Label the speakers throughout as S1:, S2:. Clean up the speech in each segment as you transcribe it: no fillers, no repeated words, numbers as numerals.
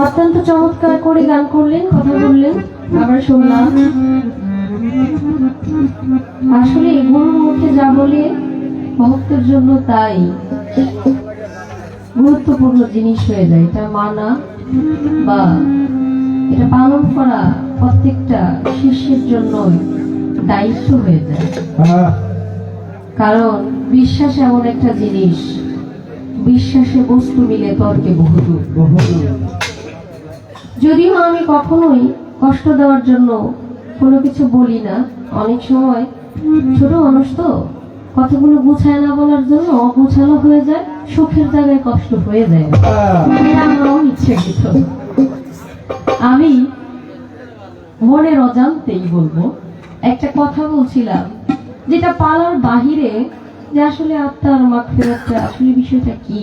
S1: অত্যন্ত চমৎকার করে গান করলেন, কথা বললেন, আবার শুনলাম। আসলে গুরুর মুখে যা বলে ভক্তের জন্য তাই গুরুত্বপূর্ণ জিনিস হয়ে যায়। এটা মানা বা এটা পালন করা প্রত্যেকটা শিষ্যের জন্য দায়িত্ব হয়ে যায়। কারণ বিশ্বাস এমন একটা জিনিস, বিশ্বাসে বস্তু মিলে তর্কে বহুদূর। যদিও আমি কখনোই কষ্ট দেওয়ার জন্য কোনো কিছু বলি না, অনেক সময় ছোট মানুষ তো কথাগুলো গুছায় না বলার জন্য অগুছালো হয়ে যায়, সুখের জায়গায় কষ্ট হয়ে যায়। আমরাও ইচ্ছাকৃত, আমি মনের অজান্তেই বলবো, একটা কথা বলছিলাম যেটা পালার বাহিরে, যে আসলে আত্মার মাগফিরাতটা আসলে বিষয়টা কি।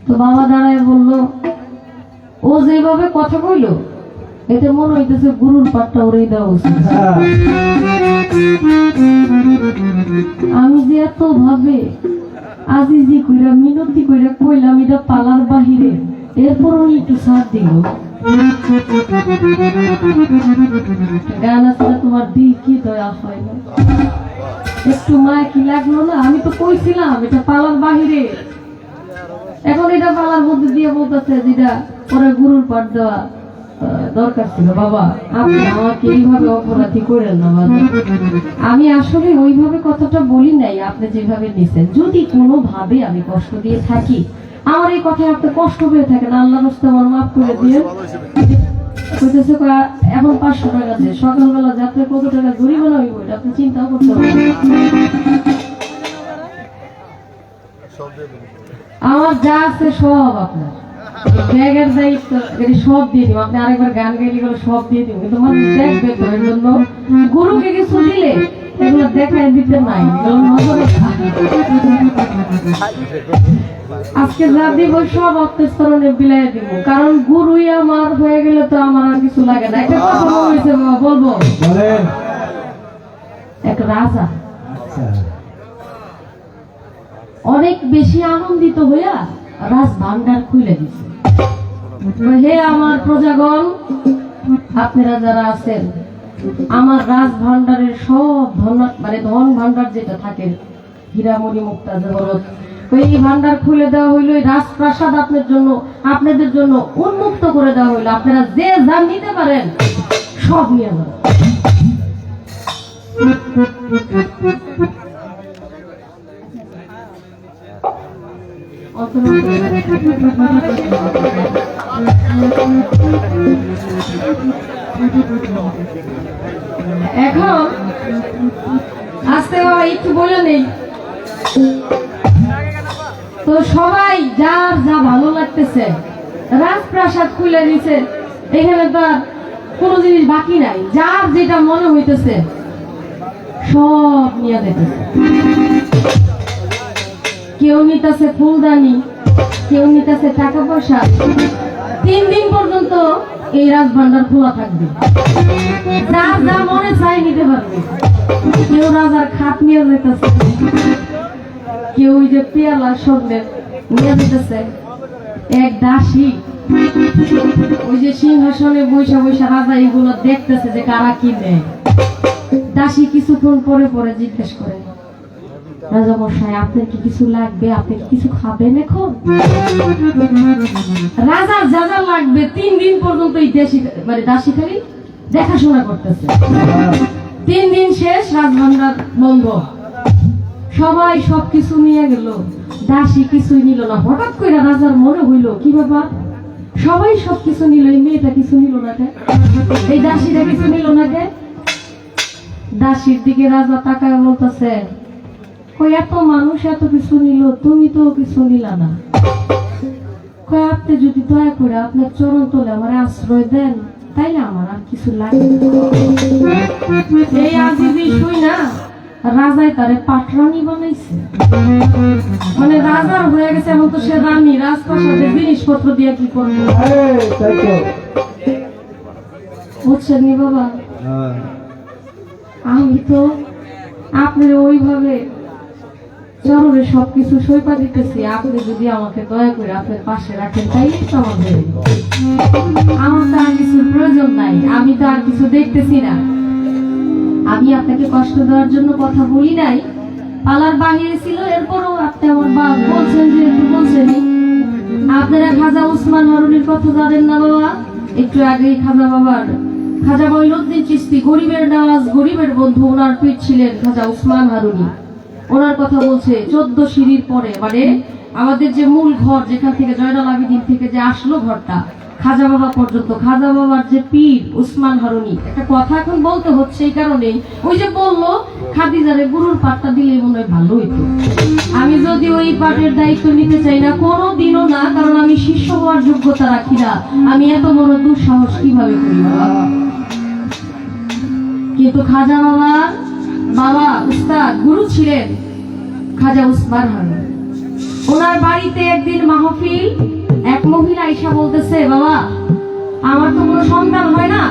S1: তো বাবা দাঁড়ায় বলল, ও যেভাবে কথা কইলো এতে মনে হইতেছে গুরুর পাটটা উড়িয়ে দেওয়া উচিত। আমি যে এত ভাবে আজিজি কইরা মিনতি কইরা কইলাম এটা পালার বাহিরে, এরপর উনি একটু সাথ দিল। গান আসলে তোমার দিল কি দয়া হয় না, একটু মায়া কি লাগলো না? আমি তো কইছিলাম এটা পালার বাহিরে, এখন এটা পালার মধ্যে দিয়ে বলতেছে যেটা পরে গুরুর পাঠ দেওয়া দরকার ছিল। বাবা আপনি আমাকে এইভাবে অপরাধী করেন না বাবা, আমি আসলে ওইভাবে কথাটা বলি নাই, আপনি যেভাবে নিছেন। যদি কোনো ভাবে আমি কষ্ট দিয়ে থাকি, আমার এই কথায় আপনি কষ্ট পেয়ে থাকেন, আল্লাহ রাস্তা আমার মাফ করে দিয়ে। এখন 500 টাকা দিয়ে সকালবেলা যাত্রা কত টাকা জরিমানা হইব এটা আপনি চিন্তা করতে পারেন। আমার যা আছে সব আপনার ব্যাগের দায়িত্ব, সব দিয়ে দিব। আপনি আরেকবার গান গাইলে গেলে সব দিয়ে দিব, কিন্তু মানুষ দেখবে তো। এর জন্য গুরুকে কিছু দিলে এগুলো দেখায় দিতে নাই, আজকে যা দিব সব অন্তঃস্তরণে বিলাই দিব। কারণ গুরুই আমার হয়ে গেলে তো আমার আর কিছু লাগে না। একটা কথা বলেছে বাবা, বলবো। এক রাজা অনেক বেশি আনন্দিত হইয়া রাজ ভান্ডার খুলে দিছে। হে আমার প্রজাগণ, আপনারা যারা আছেন, আমার রাজ ভান্ডারের সব ধন, মানে ধন ভান্ডার যেটা থাকে, হীরামণি মুক্তা জগৎ, এই ভান্ডার খুলে দেওয়া হইলো। রাজপ্রাসাদ আপনাদের জন্য উন্মুক্ত করে দেওয়া হইলো। আপনারা যে যা নিতে পারেন সব নিয়ে যাবেন। এখন আস্তে একটু বলে নেই তো, সবাই যার যা ভালো লাগতেছে রাজপ্রাসাদ খুলে দিছে, এখানে তো আর কোনো জিনিস বাকি নাই। যার যেটা মনে হইতেছে সব নিয়ে যেতেছে। কেউ নিতেছে ফুলদানি, কেউ নিতেছে টাকা পয়সা। 3 দিন পর্যন্ত এই রাজ ভান্ডার খোলা থাকবে, যার যা মনে চাই নিতে পারবে। কেউ রাজার খাট নিয়ে যেতেছে, কেউ ওই যে পেয়ালা স্বর্ণের নিয়ে যেতেছে। এক দাসী ওই যে সিংহাসনে বৈশা বৈশা রাজা এগুলো দেখতেছে যে কারা কি নেয়। দাসী কিছুক্ষণ পরে পরে জিজ্ঞেস করে, রাজা মশাই আপনার কি কিছু লাগবে, আপনি কি কিছু খাবেন এখন? রাজার যা যা লাগবে 3 দিন পর্যন্ত এই দাসী খালি দেখাশোনা করতেছে। 3 দিন শেষ, রাজভান্ডার বন্ধ, সবাই সবকিছু নিয়ে গেল, দাসী কিছুই নিল না। হঠাৎ করে রাজার মনে হইল, কি ব্যাপার, সবাই সবকিছু নিল, এই মেয়েটা কিছু নিল না কে, এই দাসীটা কিছু নিল না কে? দাসীর দিকে রাজা তাকায় বলতেছে, কই এত মানুষ এত কিছু নিল, তুমি তো কিছু নিলা না। কই আপনি যদি দয়া করে আপনার চরণ তলে আমার আশ্রয় দেন, তাইলে আমার আর কিছু লাগে না। এই আজিজি শুই না, রাজাই তারে পাটরানি বানাইছে, মানে রাজার হয়ে গেছে। এখন তো সে রানী, রাজপ্রাসাদের জিনিসপত্র দিয়ে কি করবো? বুঝছেন নি বাবা, আমি তো আপনার ওইভাবে চরণে সবকিছু সইপা দিতেছি, আপনি যদি আমাকে দয়া করে আপনার পাশে রাখেন তাইলেই তো আমাদের। আমার তো আর কিছুর প্রয়োজন নাই, আমি তো আর কিছু দেখতেছি না। আমি আপনাকে কষ্ট দেওয়ার জন্য কথা বলি নাই, পালার বাহিরে ছিল, এরপরও আপনি আমার বাপ বলছেন যেহেতু বলছেনই। আপনারা খাজা উসমান হারুনির কথা জানেন না বাবা? একটু আগেই খাজা মঈনুদ্দিন চিশতি, গরিবের নওয়াজ, গরিবের বন্ধু, ওনার পীর ছিলেন খাজা উসমান হারুনি। ওনার কথা বলছে 14 সিঁড়ির পরে, মানে আমাদের যে মূল ঘর, যেখান থেকে জয়নাল আবেদীন থেকে যে আসলো ঘরটা খাজা বাবা পর্যন্ত, খাজা বাবার যে পীর উসমান হারুনি। একটা কথা এখন বলতে হচ্ছে এই কারণেই, ওই যে বললো খাদিজারে গুরুর পাটটা দিলে মনে হয় ভালো হইতো। আমি যদি ওই পাটের দায়িত্ব নিতে চাই না, কোনোদিনও না, কারণ আমি শিষ্য হওয়ার যোগ্যতা রাখি না। আমি এত বড় দুঃসাহস কিভাবে করি বাবা? কিন্তু খাজা বাবার বাবা উস্তাদ গুরু ছিলেন খাজা উসমান হারুনি। ওনার বাড়িতে একদিন মাহফিল, এক মহিলা আইসা বলতেছে, বাবা আমার তো কোনো সন্তান হয় না,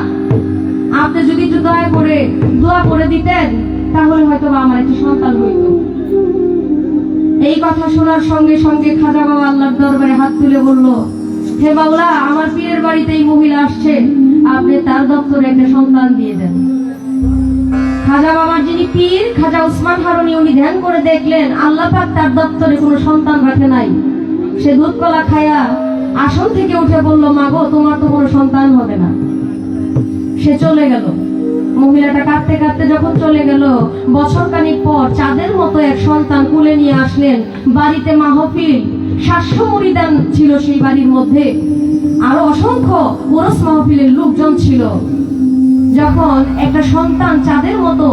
S1: আপনি যদি একটু দয়া করে দোয়া করে দিতেন তাহলে হয়তো আমার একটি সন্তান হইত। এই কথা শোনার সঙ্গে সঙ্গে খাজা বাবা আল্লাহর দরবারে হাত তুলে বলল, হে বাউলা, আমার পীরের বাড়িতে এই মহিলা আসছে, আপনি তার দপ্তরে একটা সন্তান দিয়ে দেন। খাজা বাবার যিনি পীর খাজা উসমান হারুনি, উনি ধ্যান করে দেখলেন আল্লাহ পাক তার দপ্তরে কোনো সন্তান রাখে নাই। সে দুধ কলা খায়া আসন থেকে উঠে বলল, মা গো, তোমার তো কোনো সন্তান হবে না। সে চলে গেল। মহিলাটা কাঁদতে কাঁদতে যখন চলে গেল, বছর খানিক পর চাঁদের মতো এক সন্তান কুলে নিয়ে আসলেন। বাড়িতে মাহফিল, 700 মুরিদান ছিল সেই বাড়ির মধ্যে, আরো অসংখ্য ওরস মাহফিলের লোকজন ছিল। যখন একটা সন্তান চাঁদের মতো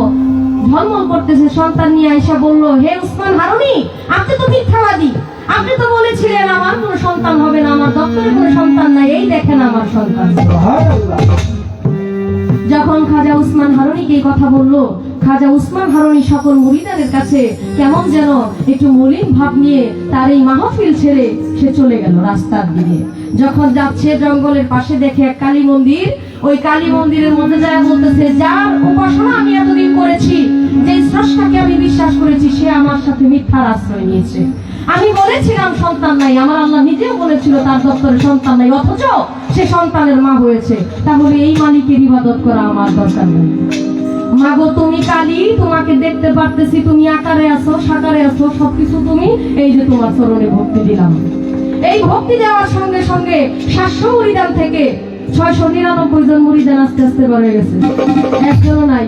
S1: ঝলমল করতেছে, সন্তান নিয়ে আইসা বলল, হে উসমান হারুনি, আপনি তো মিথ্যাবাদী, আপনি তো বলেছিলেন আমার কোনো সন্তান হবে না, আমার দপ্তরে কোনো সন্তান নাই, এই দেখেন আমার সন্তান। যখন খাজা উসমান হারুনিকে এই কথা বলল, খাজা উসমান হারুনি সকল মুরিদানের কাছে কেমন যেন একটু মলিন ভাব নিয়ে তার এই মাহফিল ছেড়ে সে চলে গেল রাস্তার দিকে। যখন যাচ্ছে জঙ্গলের পাশে দেখে এক কালী মন্দির, ওই কালী মন্দিরের মধ্যে যায় বলতেছে, যার উপাসনা আমি এতদিন করেছি, যে স্রষ্টাকে আমি বিশ্বাস করেছি, সে আমার সাথে মিথ্যার আশ্রয় নিয়েছে। আমি বলেছিলাম সন্তান নাই, আমার আল্লাহ নিজেও বলেছিল তার দপ্তরে সন্তান নাই, অথচ সে সন্তানের মা হয়েছে। তাহলে এই মালিকের ইবাদত করা আমার দরকার নেই। মাগো, তুমি কালী, তোমাকে দেখতে পারতেছি, তুমি আকারে আছো, সাকারে আছো, সবকিছু তুমি, এই যে তোমার চরণে ভক্তি দিলাম। এই ভক্তি দেওয়ার সঙ্গে সঙ্গে 700 মুরিদান থেকে 699 জন মুরিদান আস্তে আস্তে বেড়ে গেছে, একজনও নাই।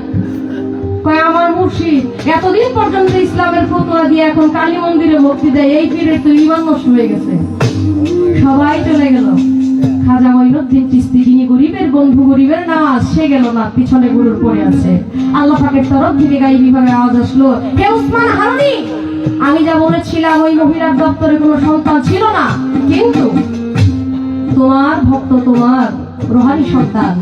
S1: কয় আমার মুর্শিদ এতদিন পর্যন্ত ইসলামের ফতোয়া দিয়ে এখন কালী মন্দিরে ভক্তি দেয়, এই পীরের তো ঈমান নষ্ট হয়ে গেছে। সবাই চলে গেল। খাজা মঈনুদ্দিন চিশতি, যিনি গরিবের বন্ধু, গরিবের নওয়াজ, সে গেল না, পিছনে গরুর পড়ে আছে। আল্লাহ পাকের তরফ থেকে গাইবি ভাবে আওয়াজ আসলো, হে উসমান হারুনি, আমি যা বলেছিলাম ওই মহিলার দপ্তরে কোনো সন্তান ছিল না, কিন্তু তোমার ভক্ত, তোমার রোহানি সন্তান,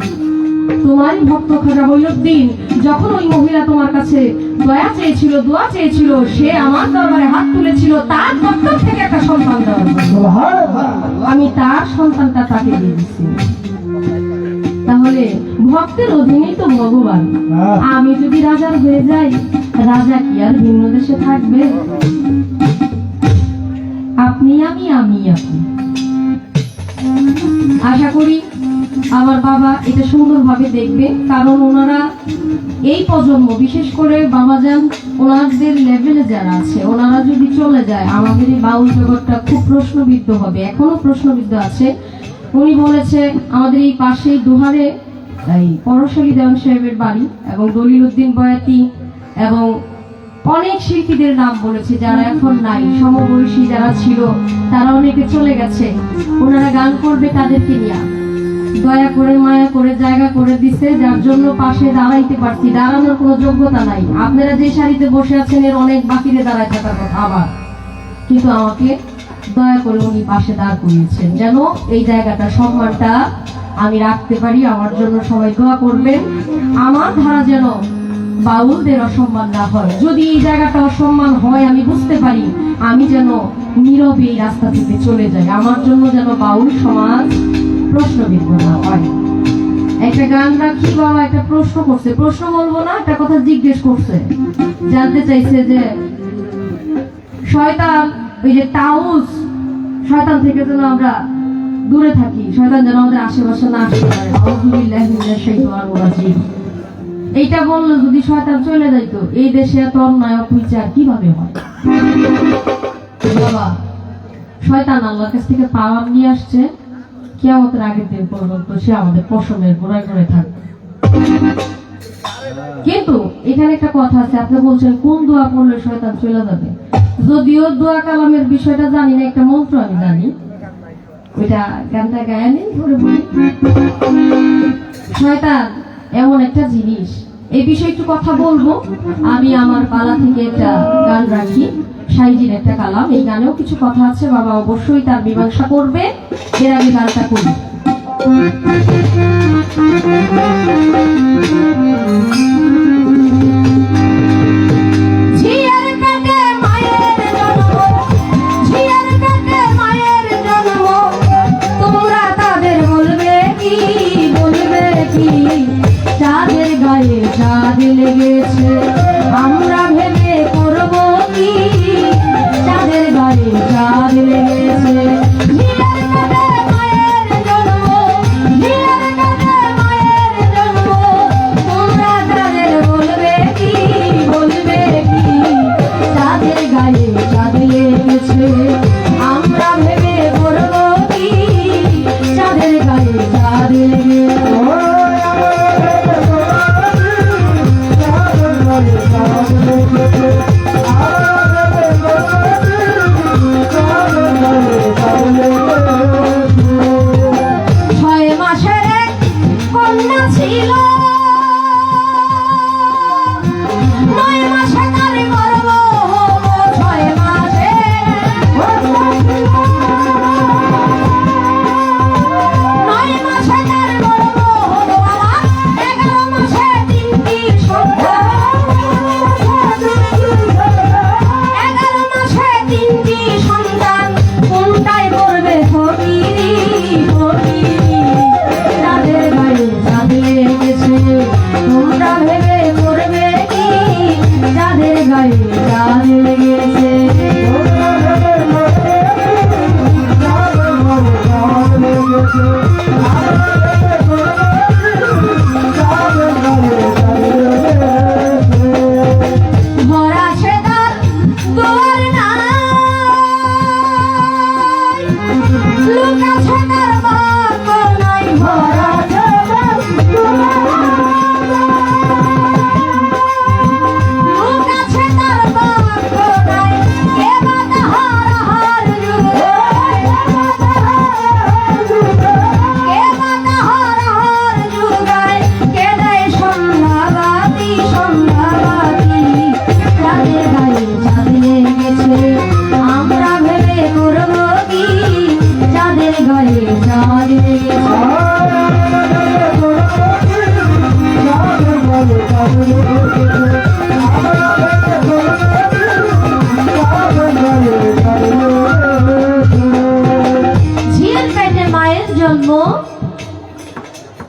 S1: তোমারই ভক্ত খাজা মঈনুদ্দিন, যখন ওই মহিলা তোমার কাছে দয়া চেয়েছিল, দোয়া চেয়েছিল, সে আমার দরবারে হাত তুলেছিল তার দপ্তর থেকে একটা সন্তান দেওয়ার জন্য। আমি তার সন্তানটা তাকে দিয়ে দিচ্ছি। তাহলে ভক্তের অধীনেই তো ভগবান। আমি যদি রাজার হয়ে যাই, রাজা কি আর ভিন্ন দেশে থাকবে? আপনি আমি, আমি আপনি। আশা করি আমার বাবা এটা সুন্দরভাবে দেখবে, কারণ ওনারা এই প্রজন্ম, বিশেষ করে বাবাজান, ওনাদের লেভেলে যারা আছে, ওনারা যদি চলে যায়, আমাদের এই বাউল জগৎটা খুব প্রশ্নবিদ্ধ হবে, এখনো প্রশ্নবিদ্ধ আছে। উনি বলেছে আমাদের এই পাশে দুহারে এই পরশালী দেওয়ান সাহেবের বাড়ি, এবং দলিল উদ্দিন বয়াতি, এবং অনেক শিল্পীদের নাম বলেছে যারা এখন নাই, সমবয়সী যারা ছিল তারা অনেকে চলে গেছে। ওনারা গান করবে তাদেরকে নিয়ে, দয়া করে মায়া করে জায়গা করে দিছে, যার জন্য পাশে দাঁড়াইতে পারছি। দাঁড়ানোর কোনো যোগ্যতা নাই, আপনারা যে সারিতে বসে আছেন এর অনেক বাকিরে দাঁড়ায় থাকার কথা আবার, কিন্তু আমাকে দয়া করে উনি পাশে দাঁড় করিয়েছেন, যেন এই জায়গাটা, সম্মানটা আমি রাখতে পারি। আমার জন্য সবাই দোয়া করবেন, আমার ধারা যেন বাউলদের অসম্মান না হয়। যদি এই জায়গাটা অসম্মান হয়, আমি বুঝতে পারি, আমি যেন নীরবে এই রাস্তা থেকে চলে যাই। আমার জন্য যেন বাউল সমাজ প্রশ্নবিদ্ধ না হয়। একটা গান রাখি, বাবা একটা প্রশ্ন করছে, প্রশ্ন বলবো না, একটা কথা জিজ্ঞেস করছে, জানতে চাইছে যে শয়তান ওই যে তাউস, শয়তান থেকে যেন আমরা দূরে থাকি, শয়তান যেন আমাদের আশেপাশে না আসতে পারে। আউযুবিল্লাহি মিনাশ শাইতানির রাজিম। এইটা বললে যদি শয়তান চলে যাইতো, এই দেশে এত অন্যায় অবিচার কিভাবে হয়? বাবা, শয়তান আল্লাহর কাছ থেকে পাওয়ার নিয়ে আসছে, কিয়ামতের আগের দিন পর্যন্ত সে আমাদের পশমের গোড়ায় গোড়ায় থাকবে। কিন্তু এখানে একটা কথা আছে, আপনি বলছেন কোন দোয়া পড়লে শয়তান চলে যাবে। যদিও দোয়া কালামের বিষয়টা জানি না, একটা মন্ত্র আমি জানি, ওইটা গানটা গায়ে নেই ধরে বলি। শয়তান এমন একটা জিনিস, এই বিষয়ে একটু কথা বলবো। আমি আমার পালা থেকে একটা গান রাখি, সাইজির একটা কালাম, এই গানেও কিছু কথা আছে, বাবা অবশ্যই তার মীমাংসা করবে। এর আগে গানটা করি। চাঁদ লেগেছে আমরা ভেবে করব কি, চাঁদের গায়ে চাঁদ লেগেছে। তোমরা তাদের বলবে কি, বলবে কি, চাঁদের গায়ে চাঁদ লেগেছে আমরা ভেবে করব কি, চাঁদের গায়ে চাঁদ লেগেছে।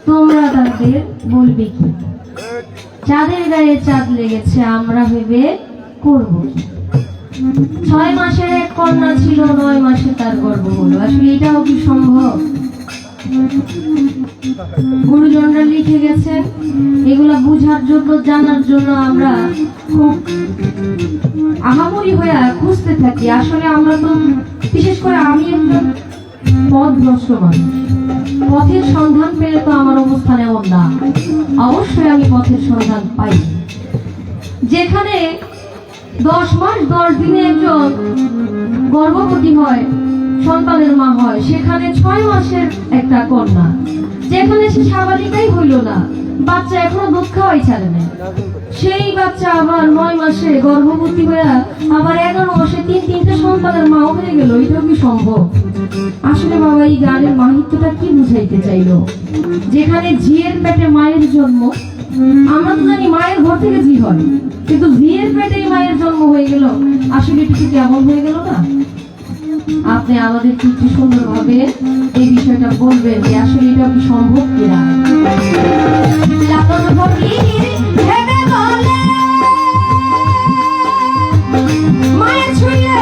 S1: তোমরা তাদের বলবে কি, চাঁদের গায়ে চাঁদ লেগেছে আমরা ভেবে করব কি। 6 মাসের এক কন্যা ছিল, 9 মাসে তার গর্ভ হলো। আসলে এটাও কি সম্ভব? গুরুজনরা লিখে গেছেন, এগুলা বুঝার জন্য, জানার জন্য আমরা খুব আহামরি হয়ে খুঁজতে থাকি। আসলে আমরা তো, বিশেষ করে আমি একজন পথভ্রষ্ট মানুষ, পথের সন্ধান পেলে তো আমার অবস্থান এমন না। অবশ্যই আমি পথের সন্ধান পাই। যেখানে 10 মাস 10 দিনে একজন গর্ভবতী হয়, সন্তানের মা হয়, সেখানে 6 মাসের একটা কন্যা, যেখানে সে স্বাভাবিকই হইল না, বাচ্চা এখনো দুধ খাওয়াই ছাড়ে না, সেই বাচ্চা আবার 9 মাসে গর্ভবতী হয়ে আবার 11 মাসে 3-3টে সন্তানের মাও হয়ে গেল। এটাও কি সম্ভব? আসলে বাবা, এই গানের মাহিত্যটা কি বুঝাইতে চাইলো? যেখানে ঝিয়ের পেটে মায়ের জন্ম, আমরা তো জানি মায়ের ঘর থেকে ঝি হয়, কিন্তু ঝিয়ের পেটে মায়ের জন্ম হয়ে গেল। আসলে এটা কি কেমন হয়ে গেল না? আপনি আমাদের একটু সুন্দরভাবে এই বিষয়টা বলবেন যে আসলে এটা কি সম্ভব কিনা। লালন ফকির ভেবে বলে মায়ের ছুঁয়ে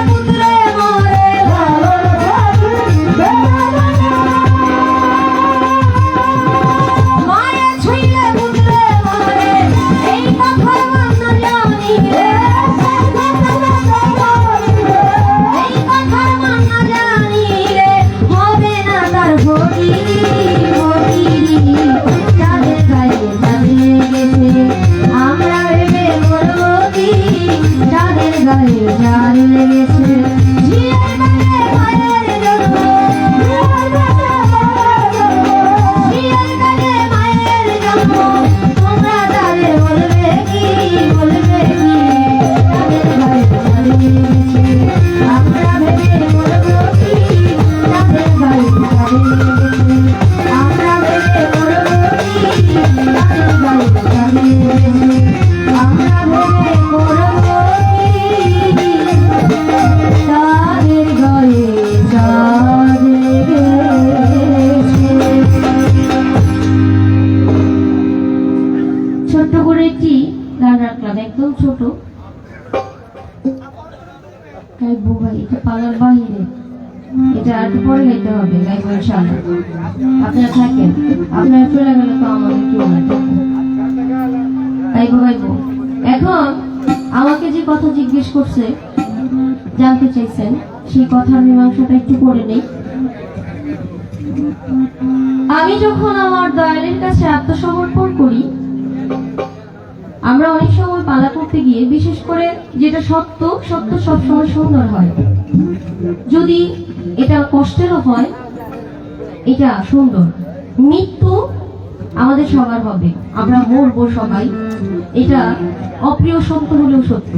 S1: একটু পরে গাইতে হবে, গাইবো ইনশাআল্লাহ। আপনারা থাকেন, আপনারা চলে গেলে তো আমাদের কেউ না, গাইবো গাইবো। এখন আমাকে যে কথা জিজ্ঞেস করছে, জানতে চাইছেন, সেই কথার মীমাংসাটা একটু করে নেই। আমি যখন আমার দয়ালের কাছে আত্মসমর্পণ করি, আমরা অনেক সময় পালা করতে গিয়ে, বিশেষ করে যেটা সত্য, সত্য সবসময় সুন্দর হয়। যদি এটা কষ্টেরও হয়, এটা সুন্দর। মৃত্যু আমাদের সবার হবে, আমরা মরবো সবাই, এটা অপ্রিয় সত্য হলেও সত্য।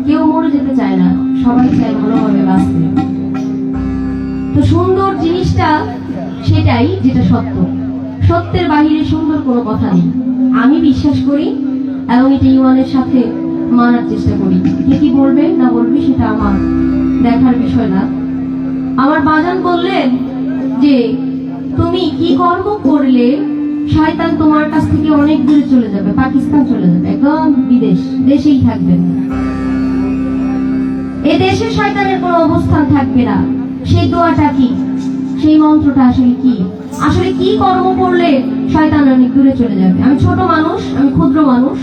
S1: কেউ মরে যেতে চায় না, সবাই চায় ভালোভাবে বাঁচতে। তো সুন্দর জিনিসটা সেটাই যেটা সত্য, সত্যের বাহিরে সুন্দর কোনো কথা নেই, আমি বিশ্বাস করি এবং এটা ইমানের সাথে মানার চেষ্টা করি। কে কি বলবে না বলবে সেটা আমার দেখার বিষয় না। আমার বাজান বললেন যে তুমি কি কর্ম করলে শয়তান তোমার কাছ থেকে অনেক দূরে চলে যাবে, পাকিস্তান চলে যাবে, একদম বিদেশ, দেশেই থাকবে না, এ দেশে শয়তানের কোনো অবস্থান থাকবে না। সেই দোয়াটা কি, সেই মন্ত্রটা আসলে কি, আসলে কি কর্ম করলে শয়তান অনেক দূরে চলে যাবে? আমি ছোট মানুষ, আমি ক্ষুদ্র মানুষ,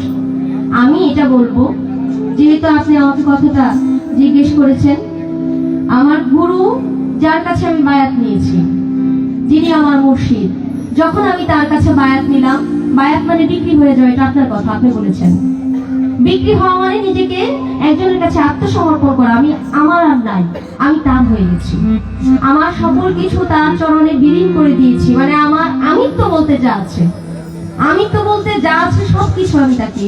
S1: আমি এটা বলবো, যেহেতু আপনি আমাকে কথাটা জিজ্ঞেস করেছেন। আমার গুরু, যার কাছে আমি বায়াত নিয়েছি, যিনি আমার মুর্শিদ, যখন আমি তার কাছে বায়াত নিলাম, বায়াত মানে বিক্রি হয়ে যাবে, এটা আপনার কথা, আপনি বলেছেন। বিক্রি হওয়া মানে নিজেকে একজনের কাছে আত্মসমর্পণ করা। আমি আমার আর নাই, আমি তার হয়ে গেছি, আমার সকল কিছু তার চরণে বিলীন করে দিয়েছি। মানে আমার আমিত্ব বলতে যা আছে, আমিত্ব বলতে যা আছে সবকিছু আমি তাকে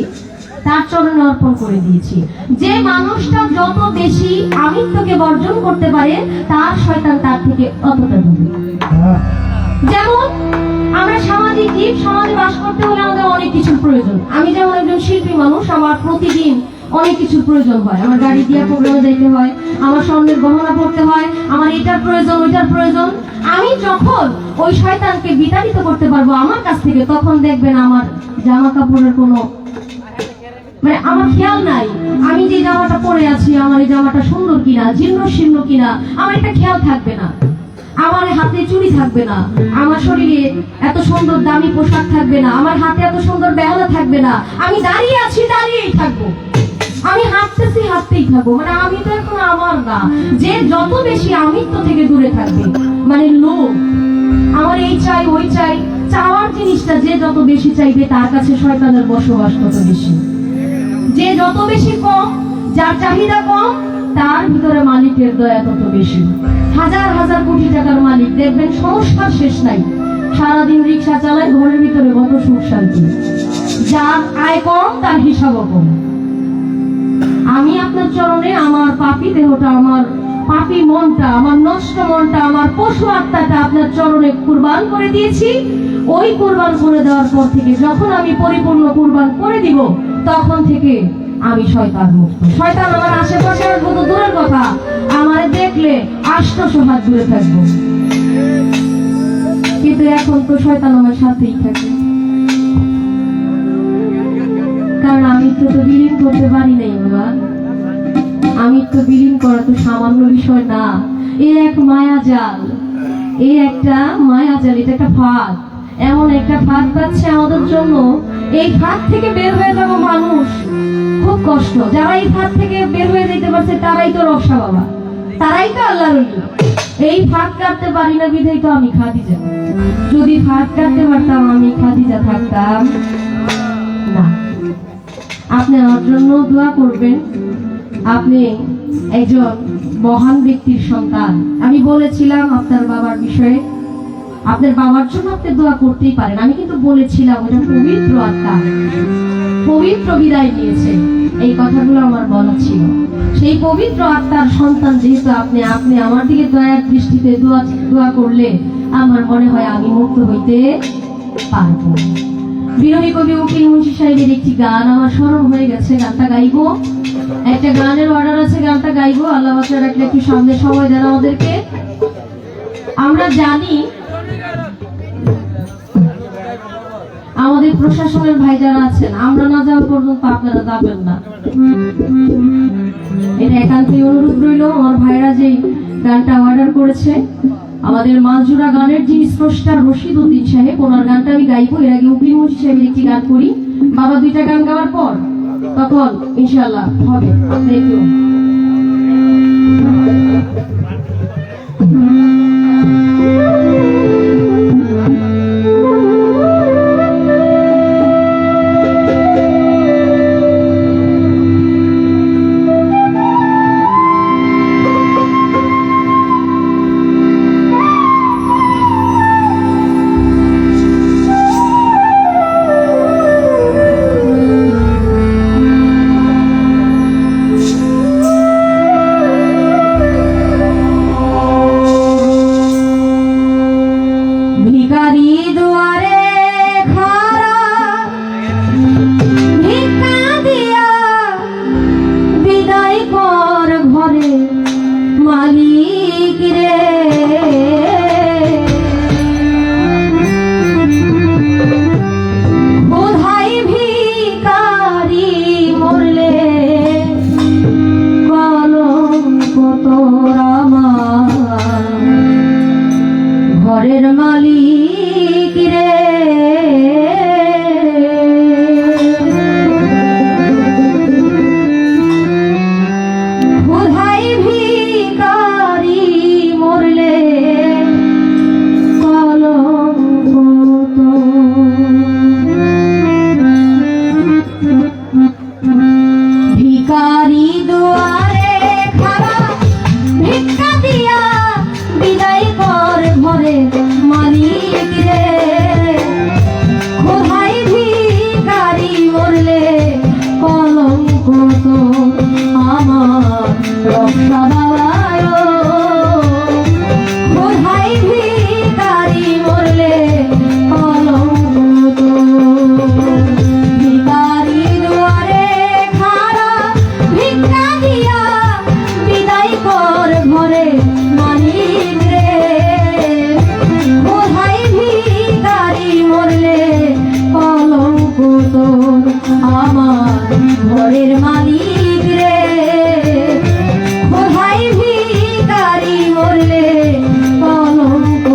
S1: তার চরণে অর্পণ করে দিয়েছি। যে মানুষটা যত বেশি আমিত্বকে বর্জন করতে পারে, তার শয়তান তার থেকে অতটা দূরে। যেমন আমরা সামাজিক জীব, সমাজে বাস করতে হলে আমাদের অনেক কিছুর প্রয়োজন। আমি যেমন একজন শিল্পী মানুষ, আমার প্রতিদিন অনেক কিছুর প্রয়োজন হয়। আমার গাড়ি দিয়ে প্রোগ্রামে যাইতে হয়, আমার স্বর্ণের গহনা পড়তে হয়, আমার এটার প্রয়োজন, ওইটার প্রয়োজন। আমি যখন ওই শয়তানকে বিতাড়িত করতে পারবো আমার কাছ থেকে, তখন দেখবেন আমার জামা কাপড়ের কোনো মানে আমার খেয়াল নাই, আমি যে জামাটা পরে আছি আমার এই জামাটা সুন্দর কিনা, জীর্ণ শীর্ণ কিনা, আমার একটা খেয়াল থাকবে না। আমার হাতে চুড়ি থাকবে না, আমার শরীরে এত সুন্দর দামি পোশাক থাকবে না, আমার হাতে এত সুন্দর বেহালা থাকবে না। আমি দাঁড়িয়ে আছি, দাঁড়িয়েই থাকবো, আমি হাঁটতেছি, হাঁটতেই থাকবো। মানে আমি তো এখন আমার না। যে যত বেশি আমিত্ব থেকে দূরে থাকবে, মানে লোভ, আমার এই চাই ওই চাই, চাওয়ার জিনিসটা যে যত বেশি চাইবে, তার কাছে শয়তানের বসবাস তত বেশি। যে যত বেশি কম, যার চাহিদা কম, তার ভিতরে মালিকের দয়া তত বেশি। হাজার হাজার কোটি টাকার মালিক, দেখবেন সংস্কার শেষ নাই, সারাদিন রিক্সা চালায়, ঘরের ভিতরে কত সুখ শান্তি। যার আয় কম, তার হিসাবও কম। আমি আপনার চরণে আমার পাপী দেহটা, আমার পাপী মনটা, আমার নষ্ট মনটা, আমার পশু আত্মাটা আপনার চরণে কুরবান করে দিয়েছি। ওই কুরবান করে দেওয়ার পর থেকে যখন আমি পরিপূর্ণ কুরবান করে দিব, তখন থেকে আমি শয়তান মুক্ত। শয়তান আমার আশেপাশে কত দূরের কথা, আমারে দেখলে 800 হাত দূরে থাকবো। কিন্তু এখন তো শয়তান আমার সাথেই থাকে, কারণ আমি তো বিলীন করতে পারি নাই বাবা। আমি তো বিলীন করা তো সামান্য বিষয় না, এ এক মায়া জাল, এই একটা মায়া জাল, এটা একটা ফাঁদ। এমন একটা ফাঁদ পাচ্ছে আমাদের জন্য, এই ফাঁদ থেকে বের হয়ে যাবো মানুষ খুব কষ্ট। যারা এই ফাঁদ থেকে বের হয়ে যেতে পারছে, তারাই তো রক্ষা বাবা, তারাই তো আল্লাহর ওলি। এই ফাঁদ কাটতে পারি না বিধাই তো আমি খাদিজা। যদি ফাঁদ কাটতে পারতাম, আমি খাদিজা থাকতাম না। আপনি আমার জন্য দোয়া করবেন, আপনি একজন মহান ব্যক্তির সন্তান। আমি বলেছিলাম আপনার বাবার বিষয়ে, আপনার বাবার জন্য আপনি দোয়া করতেই পারেন। আমি কিন্তু বলেছিলাম ওটা পবিত্র আত্মা, পবিত্র বিদায় নিয়েছে, এই কথাগুলো আমার বলা ছিল। সেই পবিত্র আত্মার সন্তান যেহেতু আপনি, আপনি আমার দিকে দয়ার দৃষ্টিতে দোয়া করলে আমার মনে হয় আমি মুক্ত হইতে পারবো। বিরোধী কবি উকিল মুন্সি সাহেবের একটি গান আমার স্মরণ হয়ে গেছে, গানটা গাইবো। একটা গানের অর্ডার আছে, গানটা গাইবো। আল্লাহ বাচ্চা রাখলে একটু সামনে সময় দেন আমাদেরকে। আমরা জানি আমাদের প্রশাসনের ভাই যারা আছেন, আমরা না যাওয়া পর্যন্ত আপনারা যাবেন না, এটা একান্তই অনুরোধ রইল। আমার ভাইরা যেই গানটা অর্ডার করেছে আমাদের মালজোড়া গানের যিনি স্রষ্টা রশিদ উদ্দিন সাহেব। ওনার গানটা আমি গাইবো। এর আগে উকিল মুন্সি সাহেবের একটি গান করি, বাবা দুইটা গান গাওয়ার পর তখন ইনশাআল্লাহ হবে। Thank you. ভিখারি দুয়ারে খাড়া ভিক্ষা দিয়া বিদায় কর ঘরে মালিক রে। কোথায় ভিখারি মরলে কলঙ্ক তোর আমার ঘরের মালিক রে। কোথায় ভিখারি মরলে কলঙ্ক ভিখারি দুয়ারে খাড়া ভিক্ষা দিয়া বিদায় কর ঘরে মালিক রে। কোথায় ভিখারি মরলে কলঙ্ক তো আমার রক্ষা বাবায়। কোথায় ভিখারি মরলে কলঙ্ক তো ভিখারি দুয়ারে খাড়া ভিক্ষা দিয়া বিদায় কর ঘরে মালিক রে। কোথায় ভিখারি মরলে কলঙ্ক তোর আমার ঘরের মালিক রে। কোথায় ভিখারি মরলে কলঙ্ক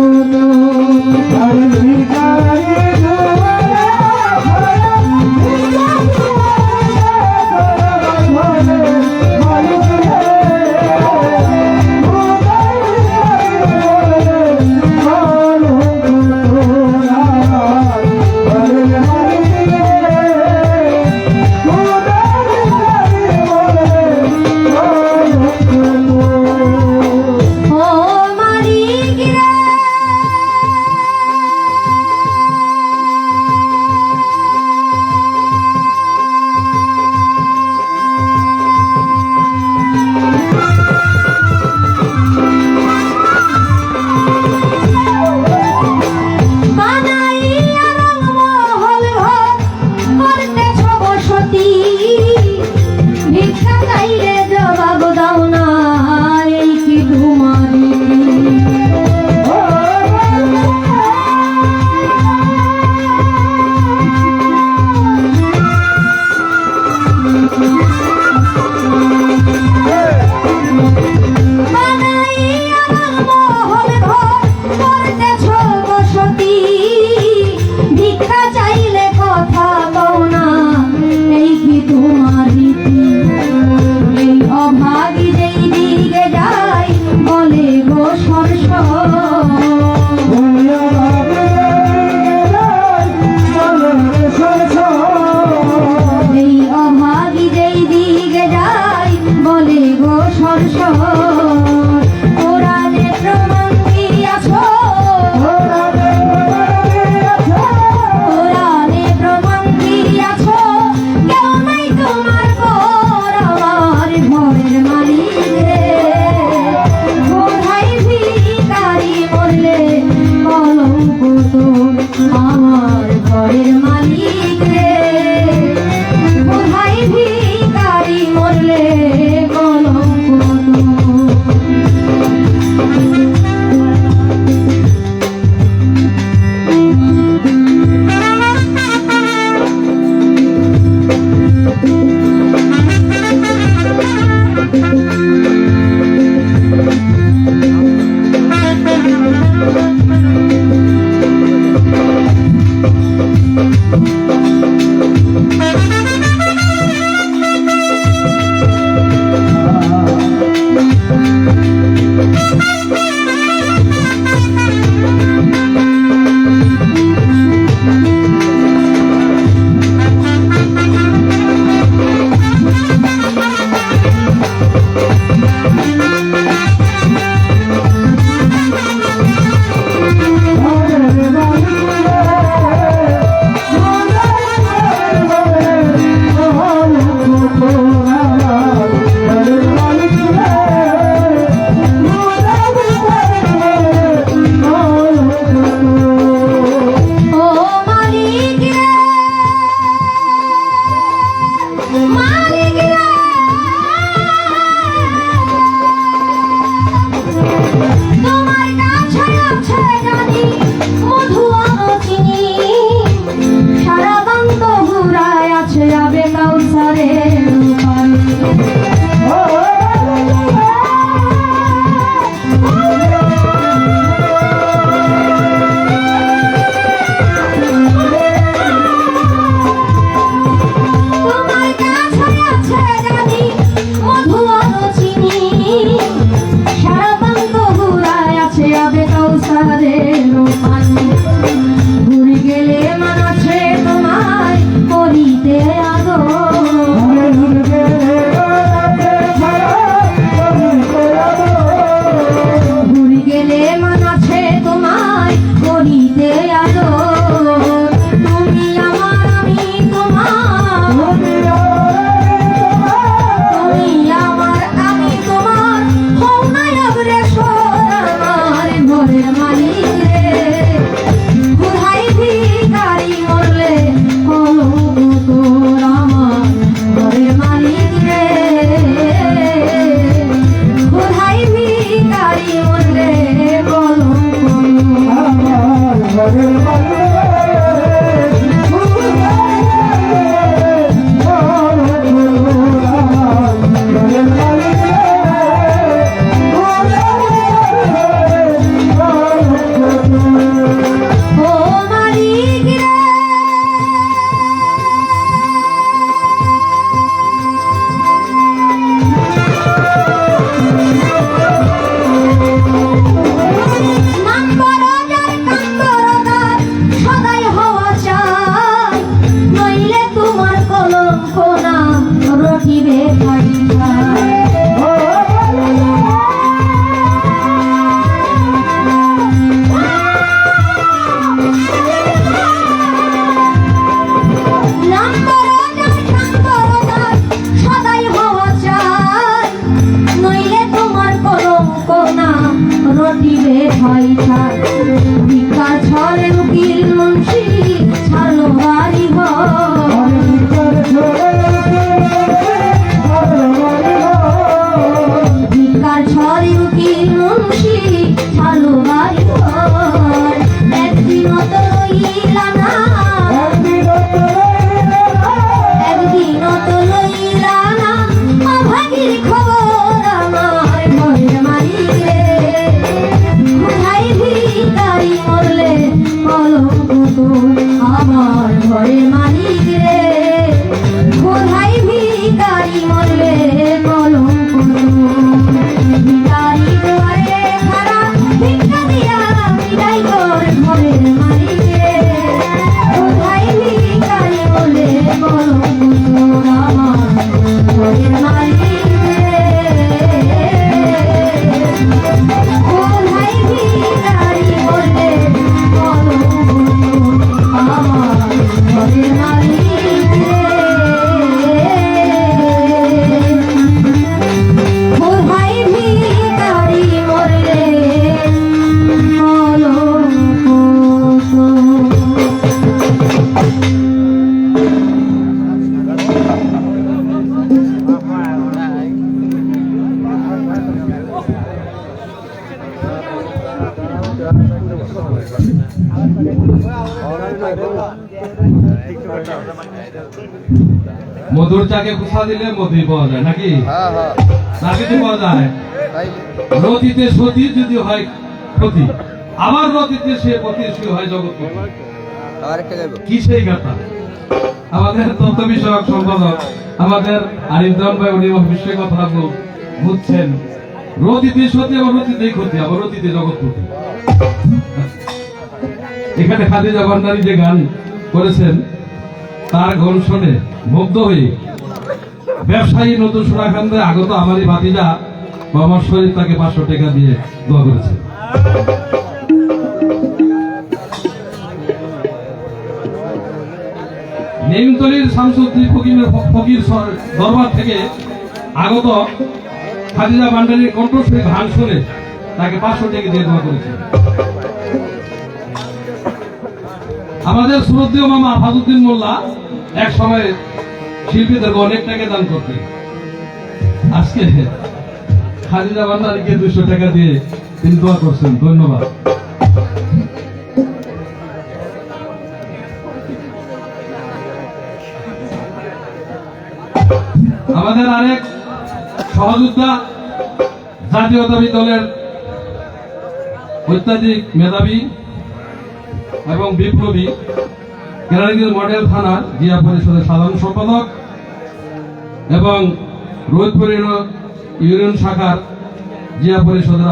S1: ভিক্ষা চাইলে জবাব দাও না, এই কি তোমারি ভিক্ষা চাইলে কথা কও না, এই কি তোমার রীতি। এই অভাগী যেই দিকে যায় বলে গো সরস, এই অভাগী যেই দিকে যায় বলে গো সরস। কোরআনে প্রমাণ দিয়াছো, কোরআনে প্রমাণ দিয়াছো, কেউ নাই তোমার পর আমার ঘরের মালিক রে। কোথায় ভিখারি মরলে কলঙ্ক তোর আমার ঘরের মালিক রে। কোথায় ভিখারি মরলে কলঙ্ক তোর
S2: মধুর চাকে কুসা দিলে মধুই পাওয়া যায় নাকি? নাকি তো পাওয়া যায়। রতিতে সতী যদি হয় ক্ষতি, আবার রতিতে সে পতিশী হয় জগৎপতি। কি সেই কথা? আমাদের তত্ত্ব বিষয়ক সম্পাদক আমাদের আরিফদান ভাই উনি বিষয় কথা বুঝছেন। রতিতে সতী, আবার রতিতে ক্ষতি, আবার রতিতে জগৎপতি। এখানে খাদিজা ভান্ডারী যে গান করেছেন তার গান শুনে মুগ্ধ হয়ে ব্যবসায়ী নতুন সোনাখান্দায় আগত আমারই ভাতিজা আমার শরীর তাকে 500 টাকা দিয়ে দোয়া করেছে। নেমতলির শামসুদ্দিন ফকির দরবার থেকে আগত খাদিজা ভান্ডারীর কণ্ঠস্বরী গান শুনে তাকে 500 টাকা দিয়ে দোয়া করেছে। আমাদের শ্রদ্ধেয় মামা ফাজুদ্দিন মোল্লা এক সময় শিল্পীদেরকে অনেক টাকা দান করতেন। আজকে খাদিজা ভান্ডারীকে 200 টাকা দিয়ে তিনি দোয়া করছেন। ধন্যবাদ। আমাদের আরেক সহযোদ্ধা জাতীয়তাবাদী দলের অত্যাধিক মেধাবী এবং বিপ্লবী কেরানীগঞ্জ মডেল থানার জিয়া পরিষদের সাধারণ সম্পাদক এবং রোহিতপুর ইউনিয়ন শাখার জিয়া পরিষদের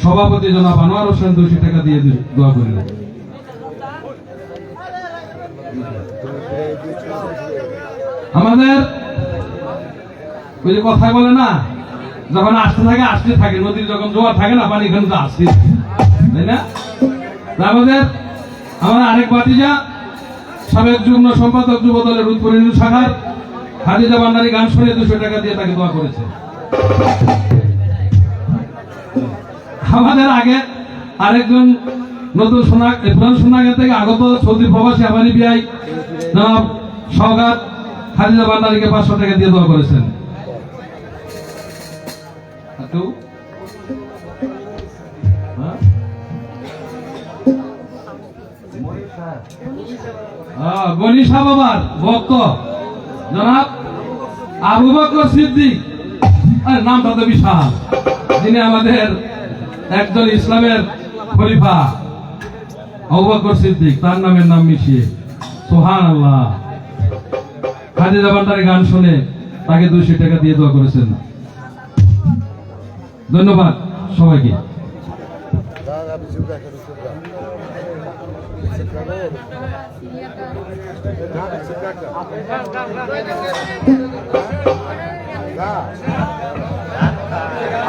S2: সভাপতি জনাব আনোয়ার হোসেন 200 টাকা দিয়ে দোয়া করিলেন। আমাদের ওই যে কথায় বলে না, যখন আসতে থাকে নদীর যখন জোয়ার থাকে না, পানি এখানে আসতে, তাই না? আমাদের আমার আরেক ভাতিজা সাবেক যুগ্ম সম্পাদক যুব দলের রোহিতপুর ইউনিয়ন শাখার খাদিজা ভান্ডারী গান শুনে 200 টাকা দিয়ে তাকে দোয়া করেছে। আমাদের আগে আরেকজন নতুন পুরান সোনাগাঁ থেকে আগত সৌদি প্রবাসী আমানি বিআই জনাব সওগাত খাদিজা ভান্ডারীকে 500 টাকা দিয়ে দোয়া করেছেন। গনিশা বাবার ভক্ত জনাব আবু বকর সিদ্দিক, নামটা তো বিশাল, যিনি আমাদের একজন ইসলামের খলিফা আবু বকর সিদ্দিক, তার নামের নাম মিশিয়ে সুবহানাল্লাহ। খাদিজা ভান্ডারের গান শুনে তাকে 200 টাকা দিয়ে দোয়া করেছেন। ধন্যবাদ সবাইকে।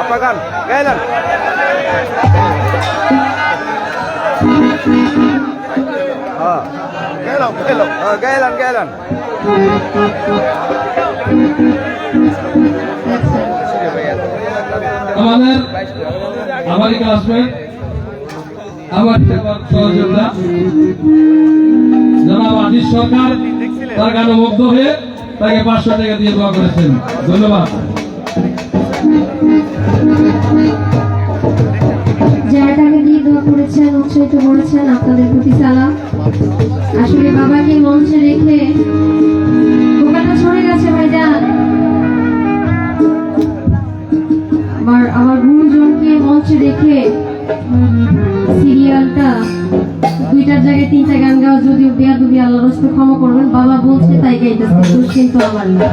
S3: apa kan gailan gailan
S2: আমাদের আমারই ক্লাসমেট আমার সহযোগিতা জনাব আদিস সরকার, তার গানে মুগ্ধ হয়ে তাকে 500 টাকা দিয়ে দোয়া করেছেন। ধন্যবাদ।
S4: যারা তাকে দিয়ে দোয়া করেছেন, উৎসাহিত করেছেন, আপনাদের প্রতি সালাম। আসলে বাবাকে মঞ্চে রেখে বোকাটা সরে গেছে ভাইজান। আমার গুরুজনকে মঞ্চে রেখে সিরিয়ালটা 2টার জায়গায় 3টা গান গাওয়া যদিও বেয়াদবি, আল্লাহর রাস্তে ক্ষমা করবেন, বাবা বলছে তাই গাইতেছে, দোষ কিন্তু আমার না।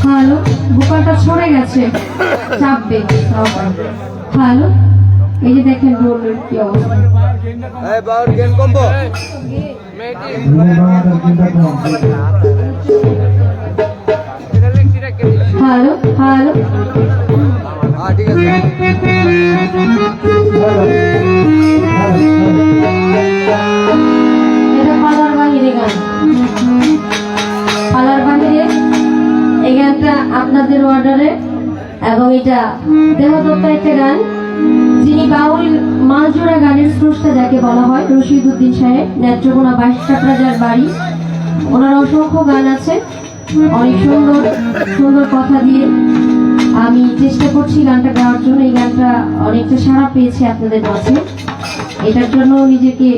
S4: হ্যালো, বোকাটা সরে গেছে, চাপবে। হ্যালো, এই যে দেখেন রোলের কি অবস্থা।
S3: baur gen combo
S4: hello hello,
S3: ঠিক আছে
S4: এটা পালার বাহিরে গান, পালার বাহিরে এই গানটা আপনাদের অর্ডারে, এবং এটা দেহদত্ত একটা গান, যিনি বাউল মালজোড়া গানের স্রষ্টা যাকে বলা হয়, রশিদ উদ্দিন সাহেব, নেত্রকোনা 22 টাকরাজার বাড়ি। ওনার অসংখ্য গান আছে, অনেক সুন্দর সুন্দর কথা দিয়ে আমি চেষ্টা করছি গানটা গাওয়ার জন্য। এই গানটা অনেকটা সাড়া পেয়েছে আপনাদের কাছে, এটার জন্য নিজেকে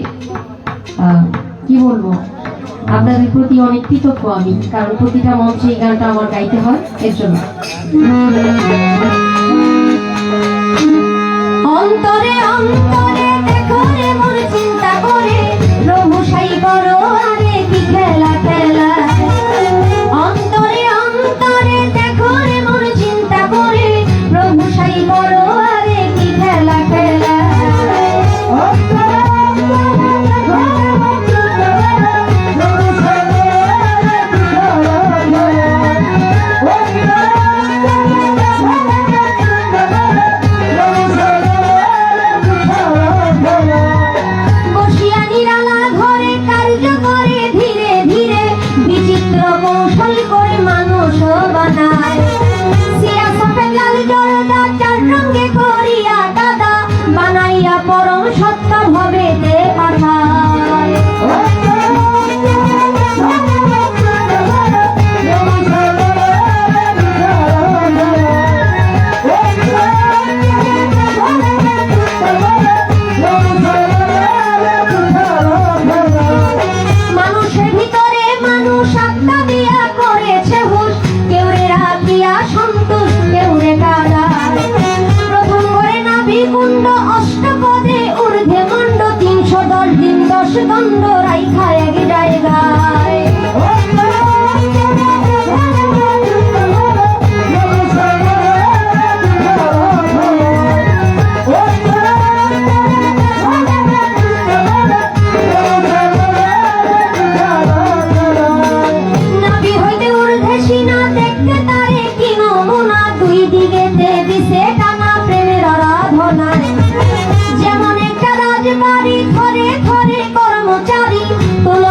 S4: কি বলবো, আপনাদের প্রতি অনেক কৃতজ্ঞ আমি, কারণ প্রতিটা মঞ্চে এই গানটা আমার গাইতে হয়, এর জন্য। অন্তরে অন্তরে দেখো রে মন চিন্তা করে, প্রভু সাই বড় আরে কি খেলা খেলা। অন্তরে অন্তরে দেখো রে মন চিন্তা করে, প্রভু সাই বড় আরে কি খেলা খেলা। পরম সত্য হবে তে পাঠায়। মানুষের ভিতরে মানুষ আত্মা দিয়া করেছে হুশ, কেউ রে রাখিয়া সন্তোষ, কেউ রে কাদায়। প্রথম করে নাভি কুণ্ড অষ্টপদে ঊর্ধ্বে মণ্ড, 310 দিন 10 দণ্ড রাইখা এক জায়গায়। নাভি হইতে ঊর্ধ্বে সিনা, দেখতে তারে কি নমুনা, 2 দিকেতে দিছে টানা প্রেমের আরাধনায়। যেমন একটা রাজবাড়ি, ঘরে ঘরে কর্মচারী, কোন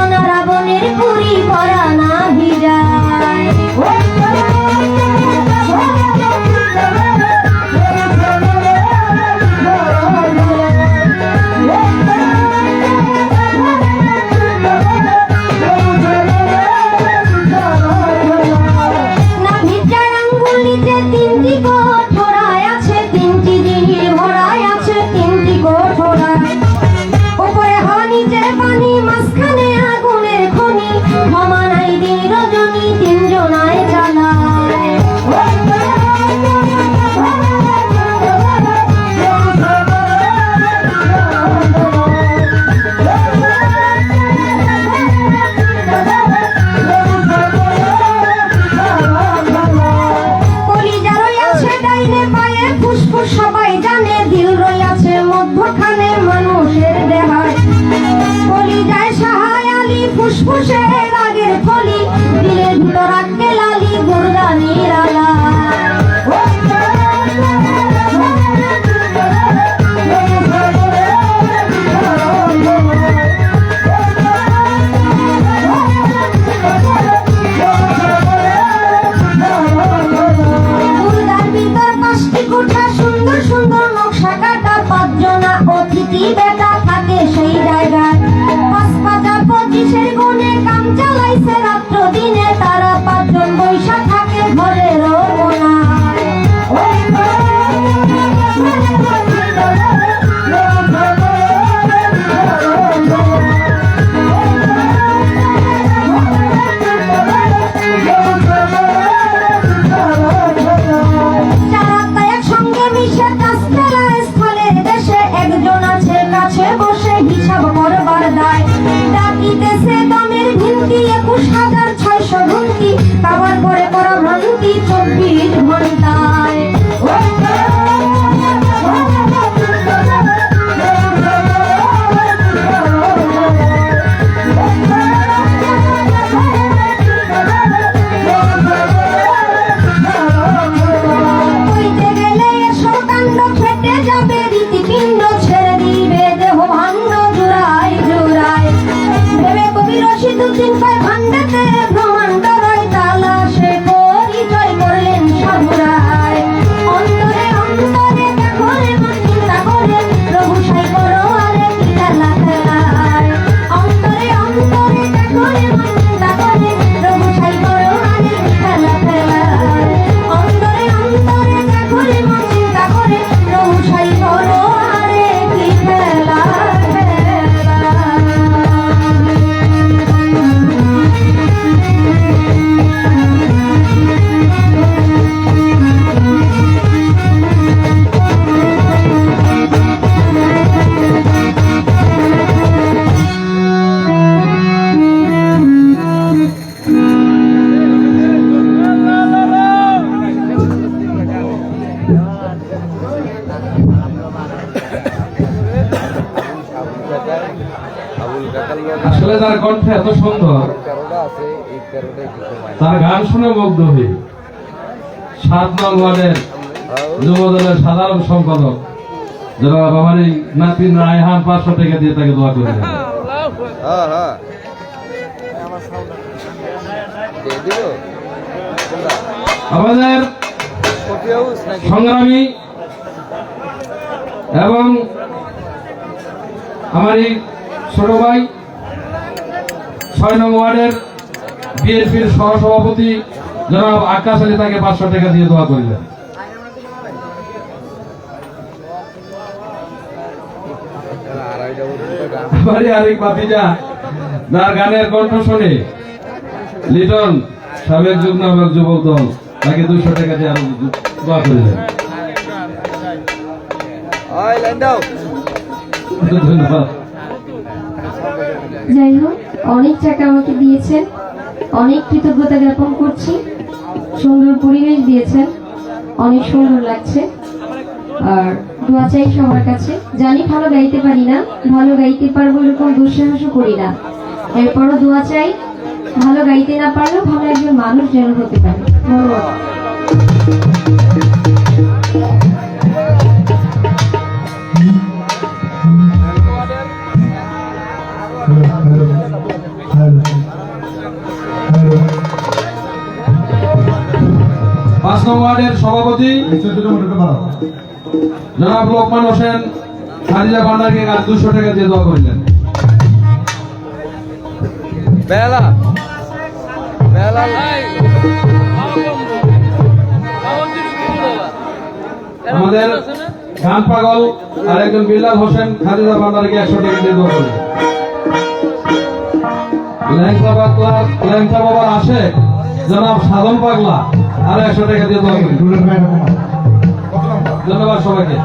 S4: ফুসফুসে রাগের ফলি, দিলের ভিতর আটকে লালি গুরদানির আলা। গুরদার ভিতর 5টি কোঠা, সুন্দর সুন্দর নকশা কাটা, 5 জনা অতিথি বেটা থাকে সেই জায়গায়। 5 পাঁচা 25-এর গুণে কাম চালাইছে রাত্র দিনে, তারা 5 জন বৈশা থাকে ঘরের কোনায়। যারা তাই একসঙ্গে মিশে কাজ চালায় স্থলের দেশে, একজন আছে কাছে বসে হিসাব করবার দায়। ডাকিতেছে দামের ভিন্তি 21,600 ঘন্টি, কাবার করে করা ভ্রান্তি 24 ঘন্টায়। কইতে গেলে এসব কাণ্ড খেটে যাবে রীতিপিণ্ড, ছেড়ে দিবে দেহ ভাণ্ড জুড়াই জুড়াই। ভেবে কবি রশিদুদ্দিন কয় ভাণ্ডাতে ব্রহ্মাণ্ড রয়, তালা সে পরিচয় করলেন সাধুরায়। অন্তরে অন্তরে দেখো রে মন চিন্তা করে, প্রভু সাই করো আরে কি খেলা খেলায়। অন্তরে অন্তরে দেখো রে মন চিন্তা করে, প্রভু সাই করো আরে কি খেলা খেলায়। অন্তরে অন্তরে দেখো রে মন চিন্তা করে, প্রভু সাই করো আরে কি খেলা খেলায়।
S3: আবুল কাকার লোক
S2: আসলে তার কণ্ঠে এত সুন্দর,
S3: 13টা আছে, এই 13টাই কিছু হয়।
S2: তার গান শুনে মুগ্ধ হই। 7 নং ওয়ার্ডের যুবদলের সাধারণ সম্পাদক জনাব আমার এই নাতি রায়হান 500 টাকা দিয়ে তাকে দোয়া করে দেন।
S3: হ্যাঁ হ্যাঁ দিয়ে দিল কোনটা?
S2: আমাদের
S3: কফি হাউস নাকি?
S2: সংগ্রামী এবং আমার এই ছোট ভাই 6 নং ওয়ার্ডের বিএনপির সহসভাপতি জনাব আকাশ আলী তাকে 500 টাকা দিয়ে দোয়া করিলেন।
S3: আড়াইটা পর্যন্ত গান
S2: আমারই আরেক ভাতিজা যার গানের কণ্ঠ শুনে লিটন সাবেক যুগ্ম আহ্বায়ক যুবক দল তাকে 200 টাকা দিয়ে আরো দোয়া করিলেন।
S3: ওই লাইন দাও।
S2: ধন্যবাদ।
S4: যাই হোক, অনেক টাকা আমাকে দিয়েছেন, অনেক কৃতজ্ঞতা জ্ঞাপন করছি। সুন্দর পরিবেশ দিয়েছেন, অনেক সুন্দর লাগছে। আর দোয়া চাই সবার কাছে। জানি ভালো গাইতে পারি না, ভালো গাইতে পারবো এরকম দুঃসাহসও করি না। এরপরও দোয়া চাই ভালো গাইতে না পারলেও ভালো একজন মানুষ যেন হতে পারে। ধন্যবাদ।
S2: পাঁচ নং ওয়ার্ডের সভাপতি জনাব লোকমান হোসেন খাদিজা ভান্ডারকে 200 টাকা দিয়ে দোয়া করিলেন।
S3: বেলা বেলা
S2: আমাদের গান পাগল আর একজন বিল্লাল হোসেন খাদিজা ভান্ডারকে 100 টাকা দিয়ে দোয়া করিলেন। ল্যাংচা বাবার আসে জনাব সাধন পাগলা আর 100 টাকা দিয়ে দোয়া করিলেন। ধন্যবাদ সবাইকে।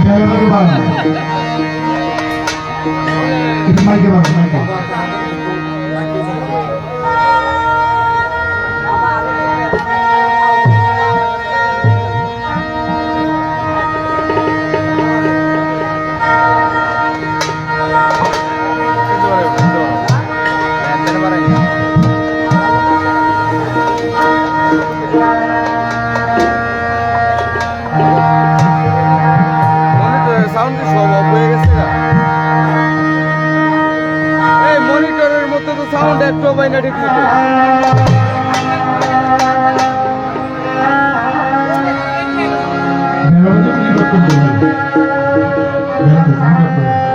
S5: বেলাটাকে বাড়ান, একটু মাইকে বাড়ান, মাইকে।
S3: সাউন্ড সব অফ হয়ে গেছে না? এই মনিটরের মধ্যে তো সাউন্ড একটু পাই না ঠিক মতো।
S5: বেলাটা তো কি করতে হবে? বেলাটা কি করতে হবে?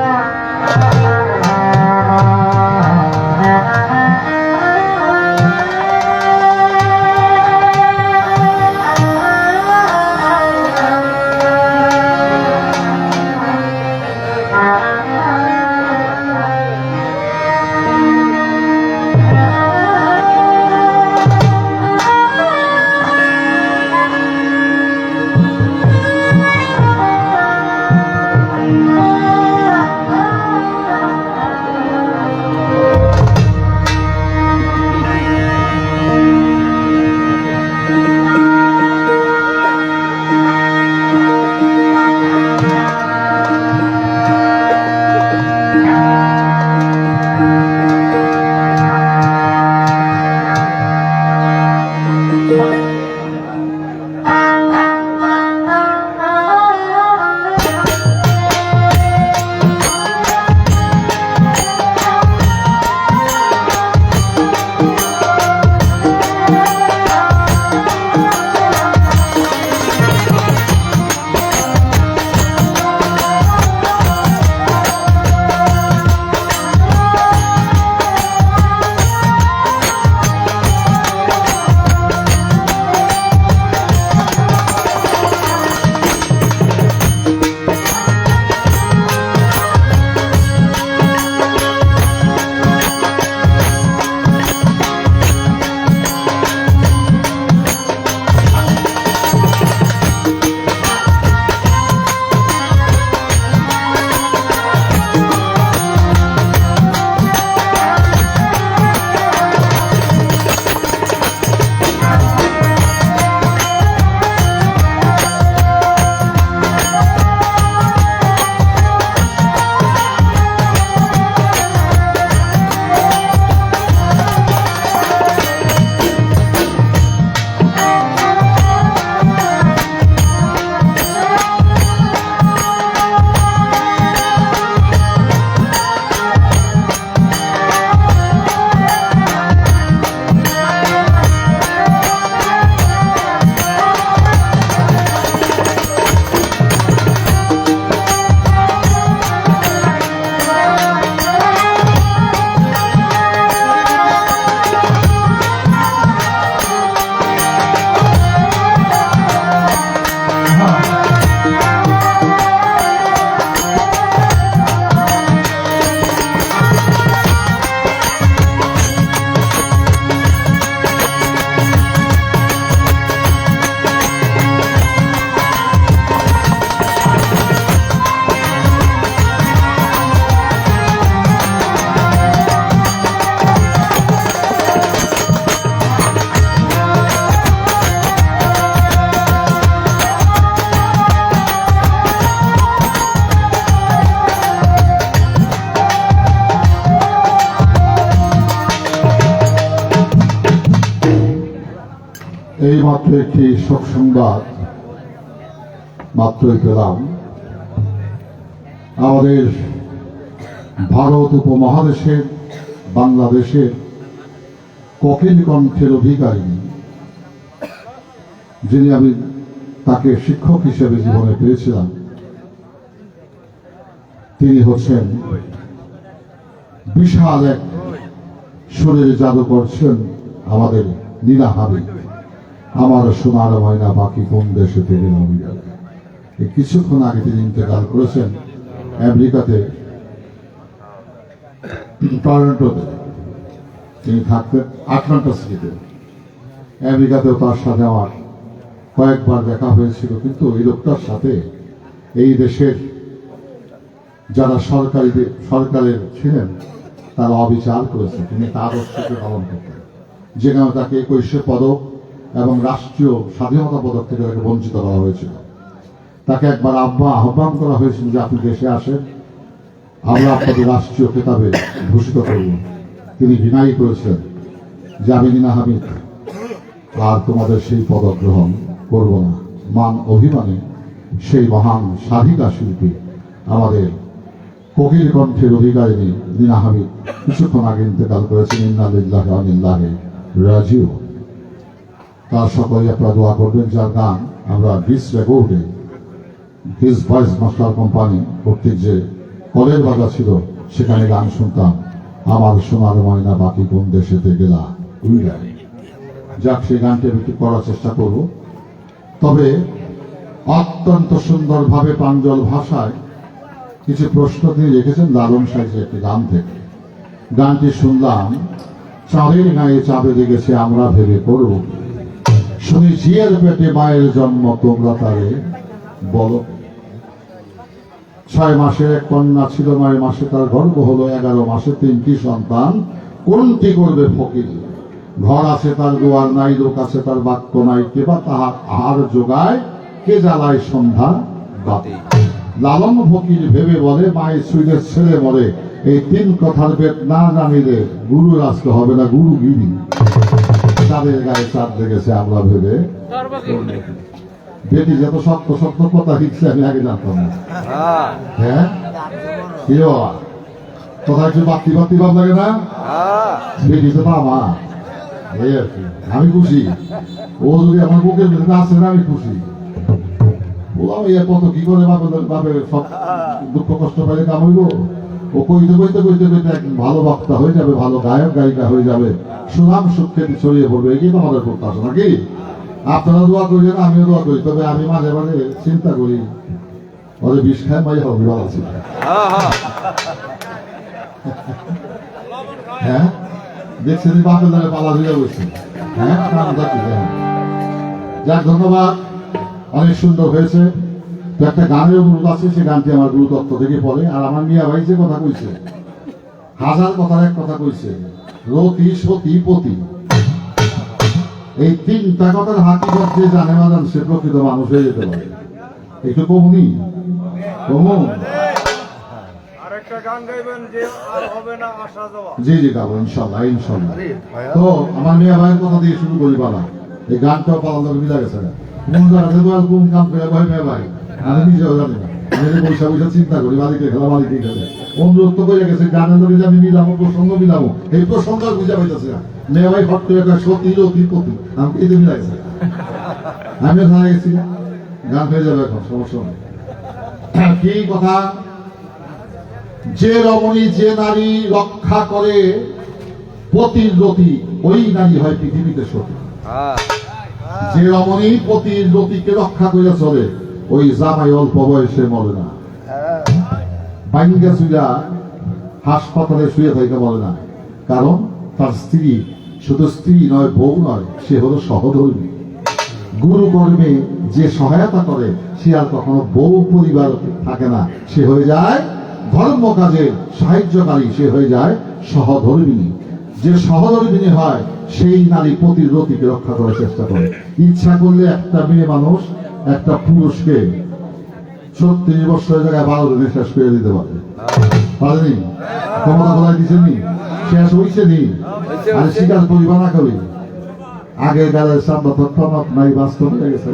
S5: এই মাত্র একটি শোক সংবাদ মাত্রই পেলাম। আমাদের ভারত উপমহাদেশের বাংলাদেশের কোকিল কণ্ঠের অধিকারী, যিনি আমি তাকে শিক্ষক হিসেবে জীবনে পেয়েছিলাম, তিনি হচ্ছেন বিশাল এক সুরের জাদু করছেন আমাদের নীলা হাবিব। আমার সোনার ময়না পাখি কোন দেশে থেকে নবী যাবে। এই কিছুক্ষণ আগে তিনি ইন্তেকাল করেছেন আমেরিকাতে, টরন্টোতে। তিনি থাকতেন আটলান্টা সিটিতে। আমেরিকাতেও তার সাথে আমার কয়েকবার দেখা হয়েছিল, কিন্তু এই লোকটার সাথে এই দেশের যারা সরকারের ছিলেন তারা অবিচার করেছে, তিনি তার আদর্শকে পালন করতেন, যেখানে তাকে 21 পদক এবং রাষ্ট্রীয় স্বাধীনতা পদক থেকে তাকে বঞ্চিত করা হয়েছিল। তাকে একবার আহ্বান করা হয়েছিল যে আপনি দেশে আসেন, আমরা আপনাকে রাষ্ট্রীয় খেতাবে ভূষিত করব। তিনি ঘৃণাই করেছেন যে আমি নিনা হামিদ আর তোমাদের সেই পদক গ্রহণ করব না। মান অভিমানে সেই মহান সাধিকা শিল্পী আমাদের কোকিল কণ্ঠের অধিকারিণী নিনা হামিদ কিছুক্ষণ আগে ইন্তেকাল করেছেন। ইন্না লিল্লাহি ওয়া ইন্না ইলাইহি রাজিউন। তার সকলে আপনারা দোয়া করবেন, যার গান আমরা ডিস রেকর্ডে হিজ ভয়েস মাস্টার কোম্পানি কর্তৃক যে কলের বাজা ছিল সেখানে গান শুনতাম, আমার সোনার ময়না বাকি কোন দেশেতে গেলা উইরা। যাক, সেই গানটি আমি একটু করার চেষ্টা করব। তবে অত্যন্ত সুন্দরভাবে প্রাঞ্জল ভাষায় কিছু প্রশ্ন তিনি রেখেছেন লালন সাহিত্যের একটি গান থেকে। গানটি শুনলাম, চাঁদের গায়ে চাঁদে লেগেছে আমরা ভেবে করব, শুনি ঝিয়ের পেটে মায়ের জন্ম তোমরা তারে বলো। 6 মাসের এক কন্যা ছিল, 9 মাসে তার গর্ভ হলো, 11 মাসে 3টি সন্তান, কোনটি করবে ফকির? ঘর আছে তার দুয়ার নাই, লোক আছে তার বাক্য নাই, কেবা তাহার আহার যোগায়, কে জ্বালায় সন্ধ্যা বাতি। লালন ফকির ভেবে বলে, মায়ের সুইদের ছেলে মরে, এই 3 কথার পেট না জানিলে গুরু রাস্তা হবে না, গুরু গিরি। চাঁদের গায়ে চাঁদ লেগেছে আমরা ভেবে। বেটি যত শক্ত শক্ত কথা শিখছে আমি আগে জানতাম না। হ্যাঁ, কি বাবা কথা একটু বাতি বাতি ভাব লাগে না? বেটি তো বাবা, এই আর কি। আমি খুশি, ও যদি আমার বুকের ভিতরে আসে না আমি খুশি। বললাম এই কত কি করে বাপের সব দুঃখ কষ্ট পাইলে কামড়িব। ও কইতে কইতে কইতে কইতে একদিন ভালো বক্তা হয়ে যাবে, ভালো গায়ক গায়িকা হয়ে যাবে, সুনাম সুখ্যাতি ছড়িয়ে পড়বে। এই কিন্তু আমাদের প্রত্যাশা নাকি? আপনারা দোয়া করেন, আমিও দোয়া করি। তবে আমি মাঝে মাঝে চিন্তা করি, ওদের বিষ খায় মাই হবে ভালো ছিল। হ্যাঁ, দেখছেন বাপের দ্বারা পালা ধরে বসছে। হ্যাঁ, যাক, ধন্যবাদ, অনেক সুন্দর হয়েছে। তো একটা গানের অনুরোধ আছে, সে গানটি আমার গুরুতত্ত্ব থেকে পড়ে। আর আমার মিয়া ভাই যে কথা কইছে, 1000 কথার এক কথা কইছে, রতি সতী পতি। এই 3টা কথার হাকিকত যে জানে না জান, সে প্রকৃত মানুষ হয়ে যেতে পারে। একটু কমনি কমু।
S3: আরেকটা গান গাইবেন যে আর হবে না আসা যাওয়া।
S5: জি জি, গাবো ইনশাল্লাহ ইনশাল্লাহ। তো আমার মিয়া ভাইয়ের কথা দিয়ে শুরু করি পালা। এই গানটাও পালা মিলা গেছে, কোন জায়গাতে কোন কাম করে ভাই মিয়া ভাই আমি নিজেও জানি না। আমি পয়সা পয়সা চিন্তা করি, মালিকে খেলা মালিকে খেলে অনুরোধ তো করে গেছে গানের লোকে যে আমি মিলাবো, প্রসঙ্গ মিলাবো, এই প্রসঙ্গ বুঝা পাইতেছে না। মেয়ে ভাই ফট করে সতী রতি পতি, আমাকে এই যে মিলা গেছে। আমি ওখানে গেছি, গান হয়ে যাবে এখন, সমস্যা নেই। কি কথা? যে রমণী যে নারী রক্ষা করে পতির রতি, ওই নারী হয় পৃথিবীতে সতী। যে রমণী পতির রতিকে রক্ষা করে চলে, ওই জামাই অল্প বয়সে মরে না। বাইঙ্গা চুইলা হাসপাতালে শুয়ে থাকে বলে না, কারণ তার স্ত্রী শুধু স্ত্রী নয়, বউ নয়, সে হলো সহধর্মী। গুরু কর্মে যে সহায়তা করে সে আর কখনো বউ পরিবার থাকে না, সে হয়ে যায় ধর্ম কাজে সাহায্যকারী, সে হয়ে যায় সহধর্মিনী। যে সহধর্মিনী হয় সেই নারী পতির রতিকে রক্ষা করার চেষ্টা করে। ইচ্ছা করলে একটা মেয়ে মানুষ একটা পুরুষকে 36 বছরের জায়গায় 12 দিনে শেষ করে দিতে পারে। পারেনি? ক্ষমতা বলাই দিচ্ছেনি? শেষ হয়েছে নি? আর স্বীকার করিবা না করি? আগের গালের সামনে তো টনক নাই, বাস্তব হয়ে গেছে।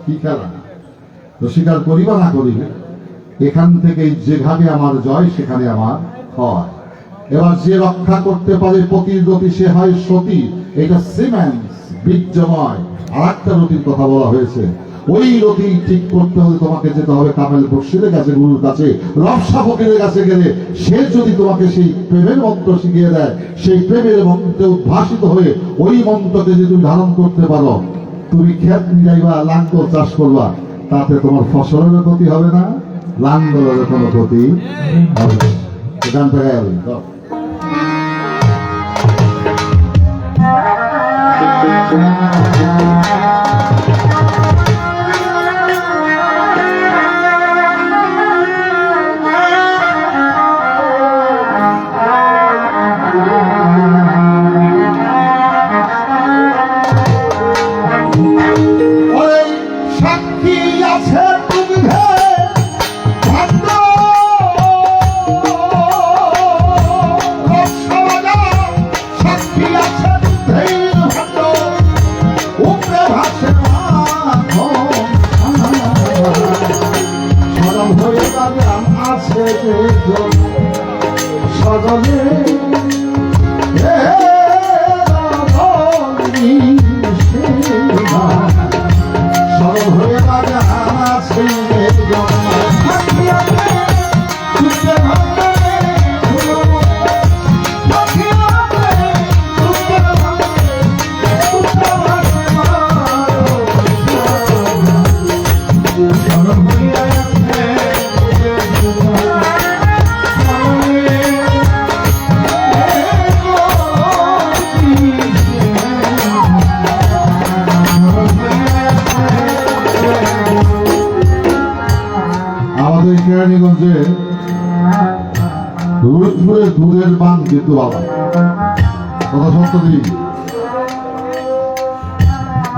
S5: কি খেলা? তো স্বীকার করিবা না করি, এখান থেকে যেখানে আমার জয় সেখানে আমার হয়। এবার যে রক্ষা করতে পারে পতির রতি, সে হয় সতী। এটা সিমেন্স বীর্যময়। আর একটা রতির কথা বলা হয়েছে, ওই রতি ঠিক করতে হলে তোমাকে যেতে হবে কামেল বর্ষিদের কাছে, গুরুর কাছে, রবসা ফকিরের কাছে গেলে সে যদি তোমাকে সেই প্রেমের মন্ত্র শিখিয়ে দেয়, সেই প্রেমের মন্ত্রে উদ্ভাসিত হয়ে ওই মন্ত্রকে যদি তুমি ধারণ করতে পারো, তুমি ক্ষেত মিলাইবা, লাঙ্গল চাষ করবা, তাতে তোমার ফসলেরও ক্ষতি হবে না, লাঙ্গলের কোনো ক্ষতি হবে না। গানটা গাইবেন। উপরে ভাসে মাখন সজল হয়ে বাগান আছে সজলে সরল হয়ে বাগান আছে আমাদের কেরানীগঞ্জে রোজপুরের দুধের মান কিন্তু বাবা কথা সত্য দিন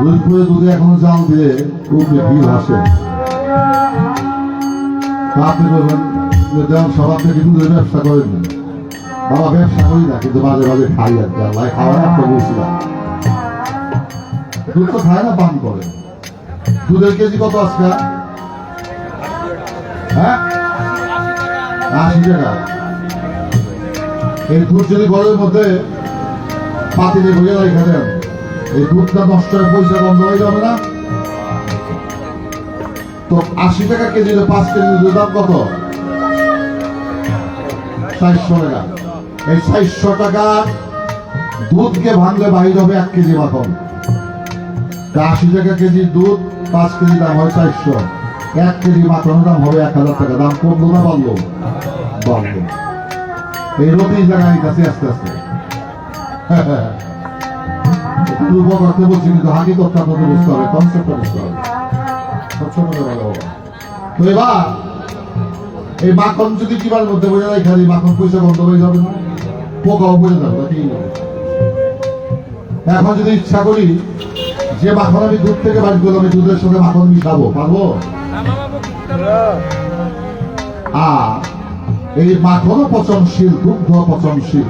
S5: রোজপুরের দুধে এখনো জাল দিয়ে খুব ভিড় আসে আপনি বলবেন যেমন সব আপনি দুধের ব্যবসা করেন না বাবা ব্যবসা করি না কিন্তু মাঝে মাঝে খাই আর কি আল্লাহ খাওয়ার আপনার বলছিলাম দুধ তো খায় না পান করে দুধের কেজি কত আজকে হ্যাঁ 80 টাকা এই দুধ যদি ঘরের মধ্যে পাতিলে ভরিয়ে রেখে দেন এই দুধটা নষ্ট হয়ে পয়সা বন্ধ হয়ে যাবে না তো 80 টাকা কেজি 5 কেজি দুধের দাম কত 400 টাকা এই 400 টাকা দুধকে ভাঙলে বাহির হবে 1 কেজি মাখন 80 টাকা কেজি দুধ 5 কেজি দাম হয় 400 1 কেজি মাখনের দাম হবে 1000 টাকা দাম কমলো না বাড়লো বাড়লো এই রতি জায়গায় কাছে আস্তে আস্তে একটু করতে বলছি কিন্তু হাকিকতটা আপনাদের বুঝতে হবে কনসেপ্টটা বুঝতে হবে ছোট তো এবার এই মাখন যদি কিবার মধ্যে বোঝা যায় খালি মাখন পয়সা বন্ধ হয়ে যাবে না পোকাও বোঝা যাবে না ঠিক এখন যদি ইচ্ছা করি যে মাখন আমি দুধ থেকে বাড়ি করলাম আমি দুধের সাথে মাখন মিশাবো পারবো আর এই মাখনও পচনশীল দুগ্ধ পচনশীল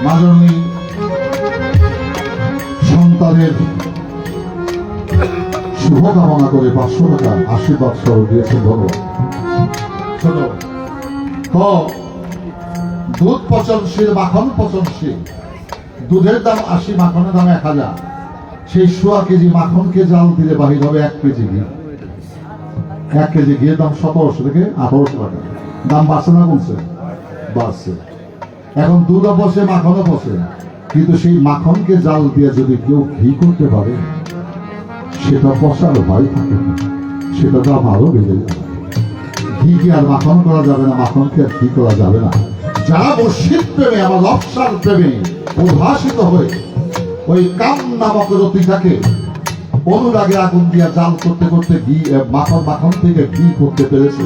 S5: মাননী সন্তানের শুভকামনা করে 500 টাকা আশীর্বাদ স্বরূপ দিয়েছেন ভগবান ছোট তো দুধ পচনশীল মাখন পচনশীল দুধের দাম 80 মাখনের দাম 1000 সেই 1.5 কেজি মাখনকে জাল দিলে বাহির হবে 1 কেজি ঘি 1 কেজি ঘিয়ের দাম 1700 থেকে 1800 টাকা দাম বাড়ছে না কমছে বাড়ছে এখন দুধও বসে মাখনও বসে কিন্তু সেই মাখনকে জাল দিয়ে যদি কেউ ঘি করতে পারে সেটা বসার ভয় থাকে না সেটা দাম আরো বেড়ে যাবে ঘি কি আর মাখন করা যাবে না মাখনকে আর ঘি করা যাবে না যারা মুর্শিদ প্রেমে আমার লবসার প্রেমে উদ্ভাসিত হয়ে ওই কাম নামক রতিটাকে অনুরাগে আগুন দিয়া জাল করতে করতে ঘি মাখন থেকে ঘি করতে পেরেছে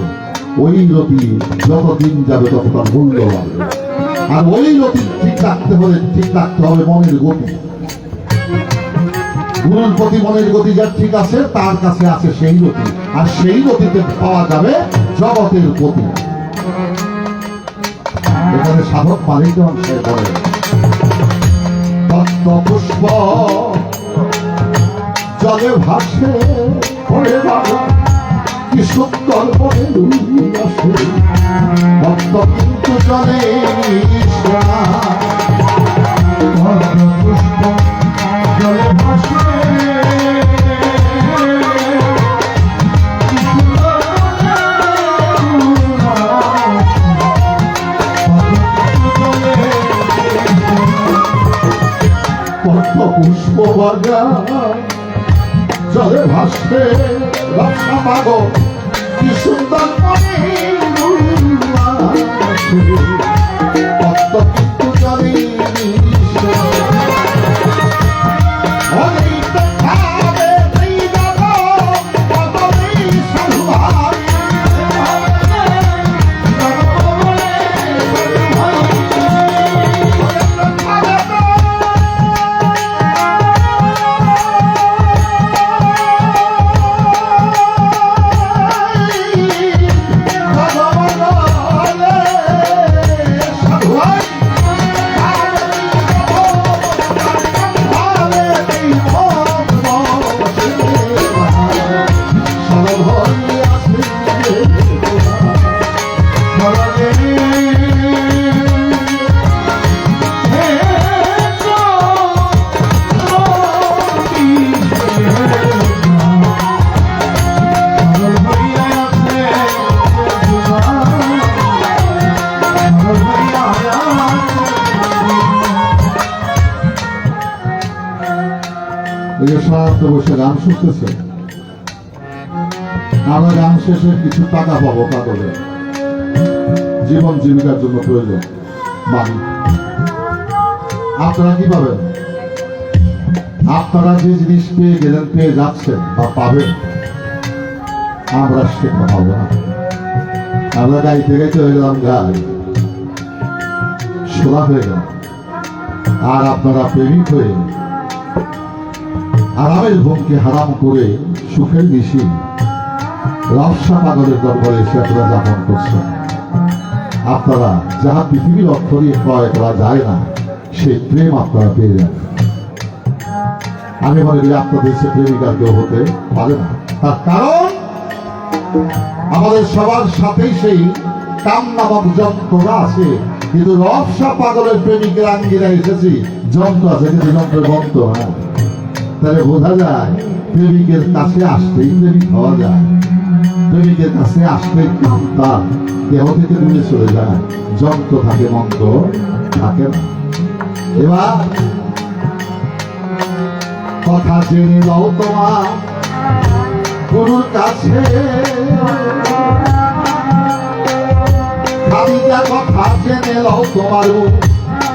S5: ওই রতি যতদিন যাবে তত তার মূল্য বাড়বে আর ওই রতি ঠিক রাখতে হলে ঠিক রাখতে হবে মনের গতি গুরুর প্রতি মনের গতি যার ঠিক আছে তার কাছে আছে সেই রতি আর সেই রতিতে পাওয়া যাবে জগতের গতি এখানে সাধক মালিক অংশে পড়ে পদ্ম পুষ্প জলে ভাসে পড়ে বাবা কি সুন্দর পড়ে আসে পদ্ম কিন্তু জলে পদ্ম পুষ্প জলে ভাসে পুষ্প বাগান জলে ভাসে রক্ষা মাগো কি সুন্দর কিন্তু জলে সারাত বসে গান শুনতেছে, আমরা গান শেষে কিছু টাকা পাবো কাগজে, জীবন জীবিকার জন্য প্রয়োজন মানি। আপনারা কি পাবেন? আপনারা যে জিনিস পেয়ে গেলেন, পেয়ে যাচ্ছেন বা পাবেন, আমরা সেটা পাবো না। আমরা গাইতে গাইতে হয়ে গেলাম গাই, শোনা হয়ে গেল। আর আপনারা প্রেমিক হয়ে আরামের ঘুমকে হারাম করে সুখের নিশি রফসা পাগলের দরবারে এসে আপনারা যাপন করছেন। আপনারা যাহা পৃথিবীর অর্থ দিয়ে ক্রয় করা যায় না, সেই প্রেম আপনারা পেয়ে যান। আমি মনে করি আপনাদের সে প্রেমিকার কেউ হতে পারে না। তার কারণ আমাদের সবার সাথেই সেই কাম নামক যন্ত্রটা আছে, কিন্তু রফসা পাগলের প্রেমিকের আঙ্গিরা এসেছি, যন্ত্র আছে কিন্তু যন্ত্রের বন্ধ। হ্যাঁ, তাহলে বোঝা যায় প্রেমিকের কাছে আসতেই প্রেমিক হওয়া যায়, প্রেমিকের কাছে আসতেই তার দেহ থেকে দূরে চলে যায়, যন্ত্র থাকে মন্ত্র থাকে না। এবার কথা জেনে নাও তোমার গুরুর কাছে, খালিদা কথা জেনে নাও তোমার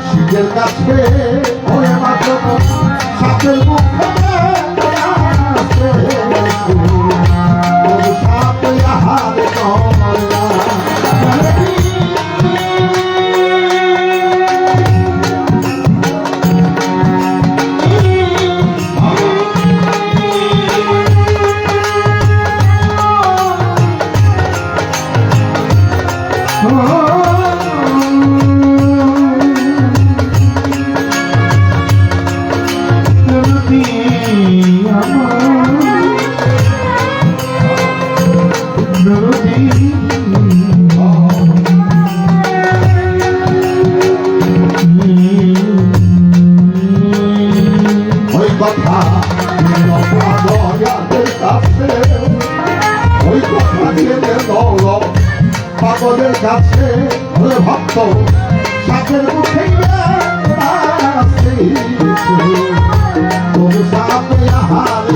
S5: শিখের কাছে, ওরে মাত্র সাপের মুখে সাপে আহার কমলা। পাগলের কাছে ভক্ত সাপের মুখে সাপে আহার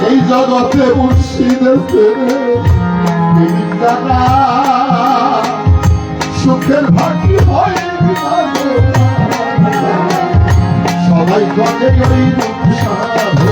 S5: এই জগতে মুর্শিদের সুখের ভাগি হয় সবাই করে ওই সাধু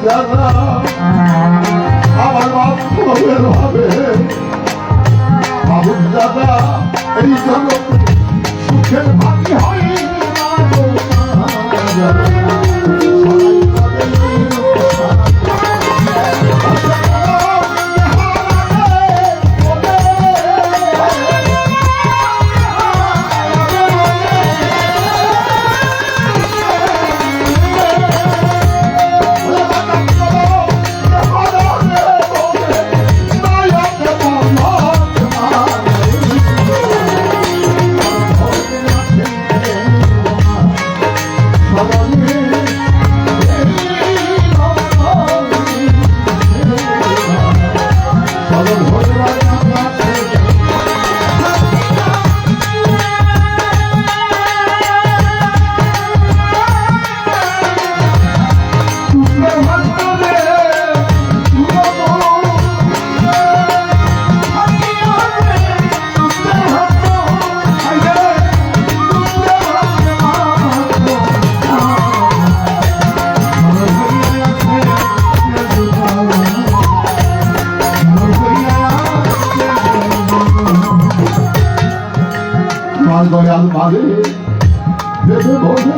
S5: দাদা আমার বাপের ভাবে বাবুর দাদা এই জগতে সুখের ভাগি হয় না গো দাদা। সবাই দয়াল মারে ভেবে বলে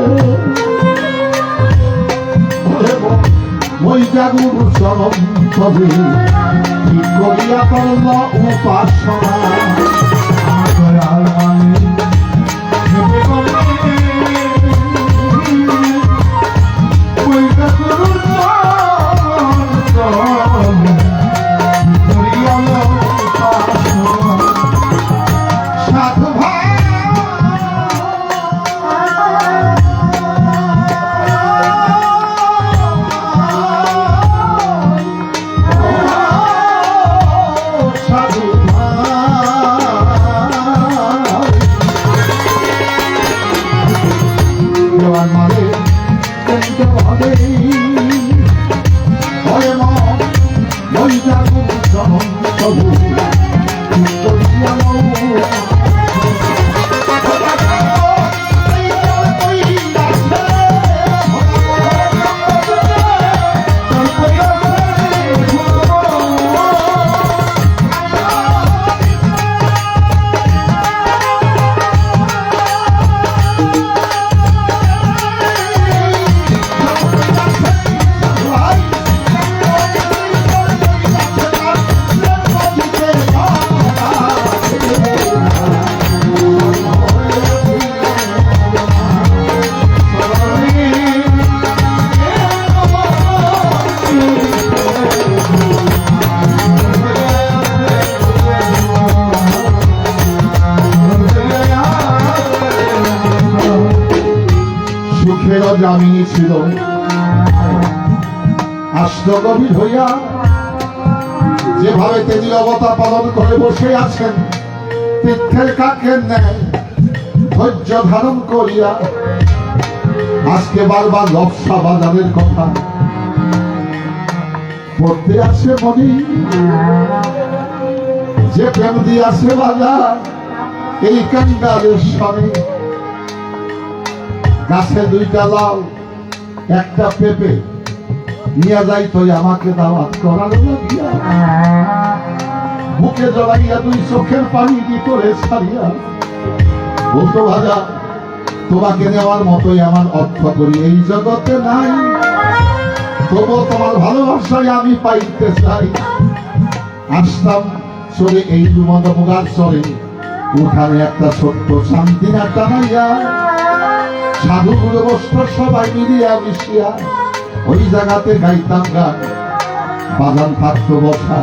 S5: মই জাগুর চরম তবে ঠিক করিয়া করল উপাসনা দয়াল মারে ভেবে বলে মই জাগুর চরম তবে ঠিক করিয়া উপাসনা সাধু ভাই জামিনী ছিল আষ্ট গভীর হইয়া যেভাবে তিনি অবতা পালন করে বসে আছেন তীর্থের কাকের ন্যায় ধৈর্য ধারণ করিয়া আজকে বারবার লবসা বাজারের কথা পড়তে আছে মনি যে প্রেম দিয়াছে বাজার এই কাঙ্গালের সঙ্গে গাছে দুইটা লাউ একটা পেঁপে নিয়ে যাই তো আমাকে দাওয়াত করার লাগিয়া বুকে জড়াইয়া দুই চোখের পানি ভিতরে ছাড়িয়া বলতো ভাজা তোমাকে নেওয়ার মতোই আমার অর্থ করি এই জগতে নাই, তবুও তোমার ভালোবাসায় আমি পাইতে চাই। আসতাম চলে এই দুমদ মুগার চলে উঠানে একটা ছোট্ট শান্তি না টানাইয়া সাধুগুলো বস্ত্র সবাই মিলিয়া মিশিয়া ওই জায়গাতে গাইতাম গান, বাজান থাকতো বসা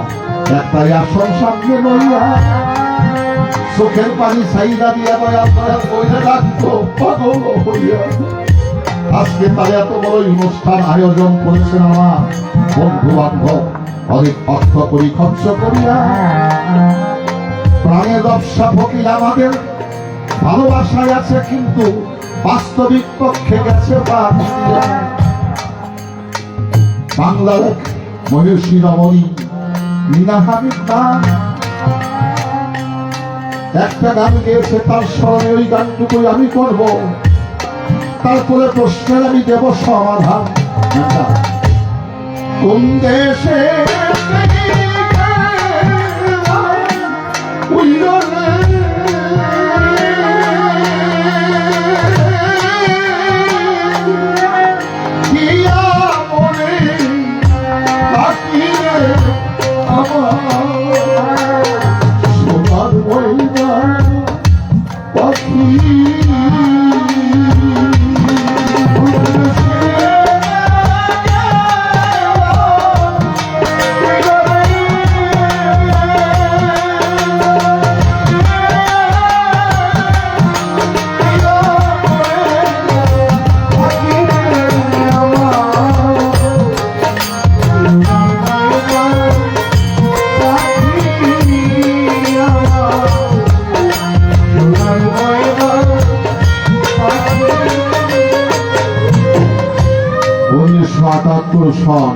S5: একটাই আসন সামনে লইয়া চোখের পানি চাইদা দিয়া দয়া দয়া কইলে রাখতো পাগল হইয়া। আজকে তার এত বড় অনুষ্ঠান আয়োজন করেছেন আমার বন্ধু বান্ধব অনেক অর্থ করি খরচ করিয়া, প্রাণের ব্যবসা ফকির আমাদের ভালোবাসায় আছে কিন্তু বাস্তবিক পক্ষে গেছে বাংলার এক মহিষী রমণী মীনা হাবিব নাম একটা গান গেয়েছে, তার স্মরণে ওই গানটুকুই আমি করব, তারপরে প্রশ্নের আমি দেব সমাধান। কোন দেশে উইরে কিয়া মনে বাকি রে আমার সোনার ময়না পাখি সন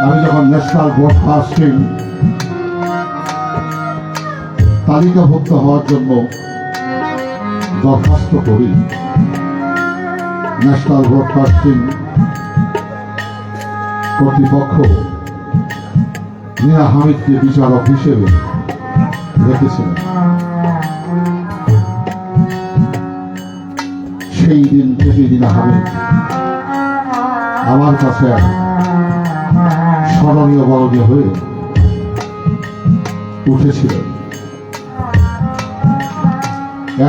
S5: আমি যখন ন্যাশনাল ব্রডকাস্টিং তালিকাভুক্ত হওয়ার জন্য দরখাস্ত করি, ন্যাশনাল ব্রডকাস্টিং কর্তৃপক্ষ মিয়া হামিদকে বিচারক হিসেবে রেখেছিলেন। সেই দিন থেকে মিয়া হামিদ আমার কাছে স্মরণীয় বরণীয় হয়ে উঠেছিলেন।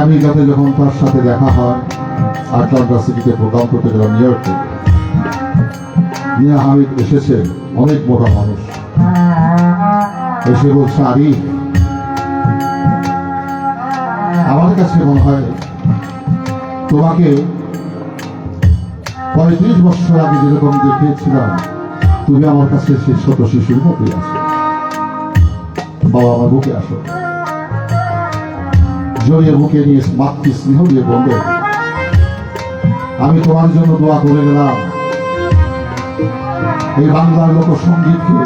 S5: আমেরিকাতে যখন তার সাথে দেখা হয়, আটলান্টা সিটিতে প্রোগ্রাম করতে গেলাম নিউ ইয়র্কে, মিয়া হামিদ এসেছে, অনেক মোটা মানুষ, এসে বলছে, আরিফ আমার কাছে মনে হয় তোমাকে 35 বছর আগে যেরকম দেখিয়েছিলাম তুমি আমার কাছে সেই ছোট শিশুর মতোই আছো, বাবা আমার বুকে আসো। জড়িয়ে বুকে নিয়ে মাতৃ স্নেহ দিয়ে বলবে, আমি তোমার জন্য দোয়া করে গেলাম এই বাংলার লোকসঙ্গীতকে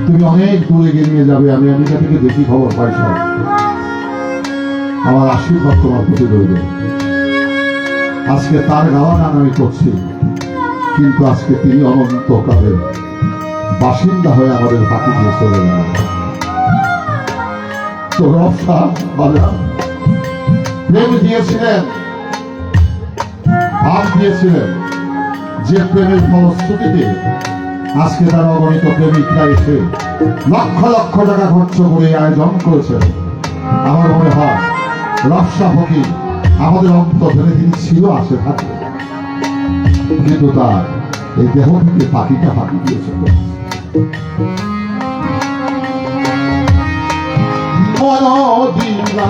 S5: তুমি অনেক দূরে গিয়ে নিয়ে যাবে। আমি আমেরিকা থেকে দেখি, খবর পাই সব, আমার আশীর্বাদ তোমার প্রতি রইল। আজকে তার গাওয়া গান আমি করছি, কিন্তু আজকে তিনি অনন্তকালের বাসিন্দা হয়ে আমাদের বাকি দিয়ে চলে গেলেন। তো রফা বাজার প্রেম দিয়েছিলেন, ভাব দিয়েছিলেন, যে প্রেমের ফলশ্রুতিতে আজকে তার অগণিত প্রেমিকরা এসে লক্ষ লক্ষ টাকা খরচ করে আয়োজন করেছেন। আমার মনে হয় রফসা ফকির আমাদের অন্তরে তিনি ছিল, আসে থাকে, কিন্তু তার এই দেহ থেকে পাখিটা পাখি দিয়েছিল। মনোদিনা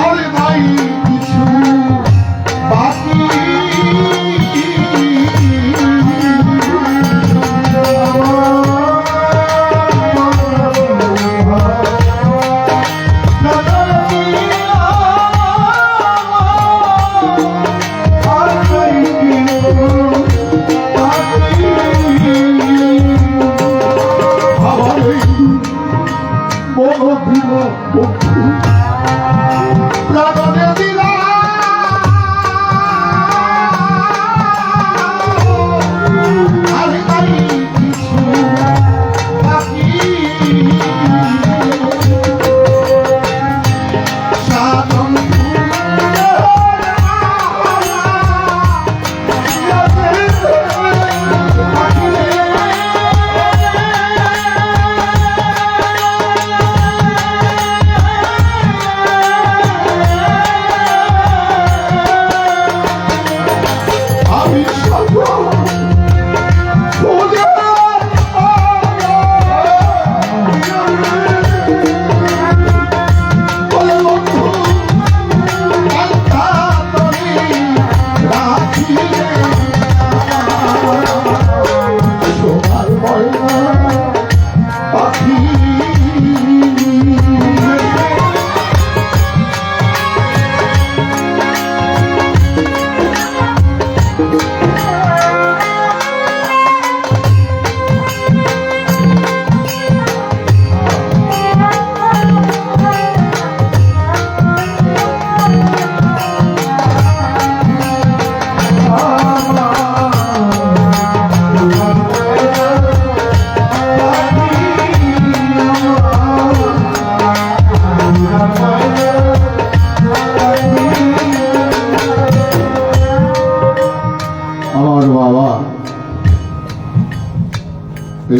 S5: আরে নাই কিছু বাকি,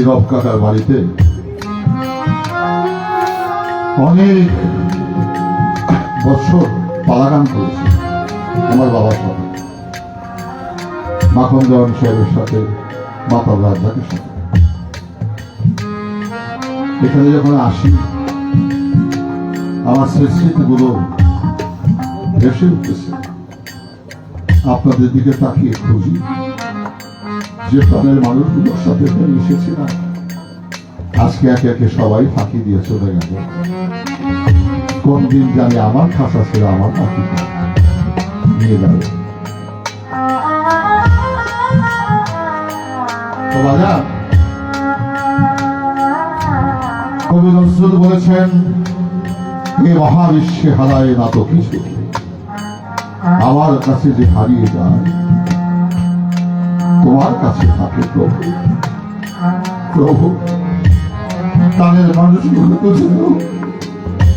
S5: রব কাকার বাড়িতে অনেক বছর পালাগান করেছি আমার বাবার সাথে, মাখন দেওয়ান সাহেবের সাথে, মাতাল রাজ্জাকের সাথে। এখানে যখন আসি আমার স্মৃতিগুলো ভেসে উঠতেছে। আপনাদের দিকে তাকিয়ে খুঁজি যে প্রাণের মানুষগুলোর সাথে এখানে এসেছিলাম, আজকে একে একে সবাই ফাঁকি দিয়ে চলে গেল। কোন দিন জানি আমার খাসা ছিল আমার পাখিকে নিয়ে গেল। তো বাজার কবি নজরুল বলেছেন, এ মহাবিশ্বে হারায় না তো কিছু, আমার কাছে যে হারিয়ে যায় তোমার কাছে থাকে প্রভু। প্রভু প্রাণের মানুষগুলো তো যেন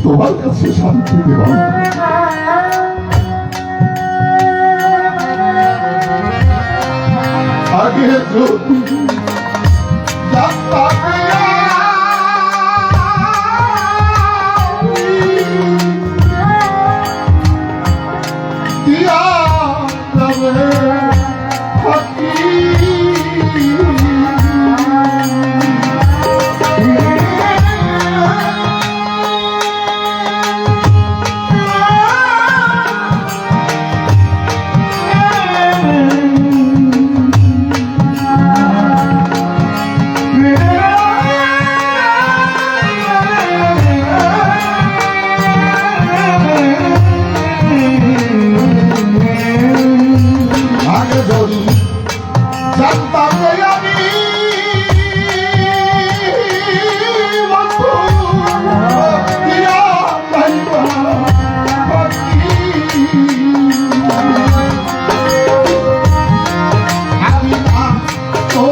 S5: তোমার কাছে শান্তিতে পাবে। আগে যদি জানতাম দিয়া যাবে ফাঁকি, আগে যদি জানতাম যে আমি বন্ধু দিয়া যাইবা ফাঁকি, আমি না তো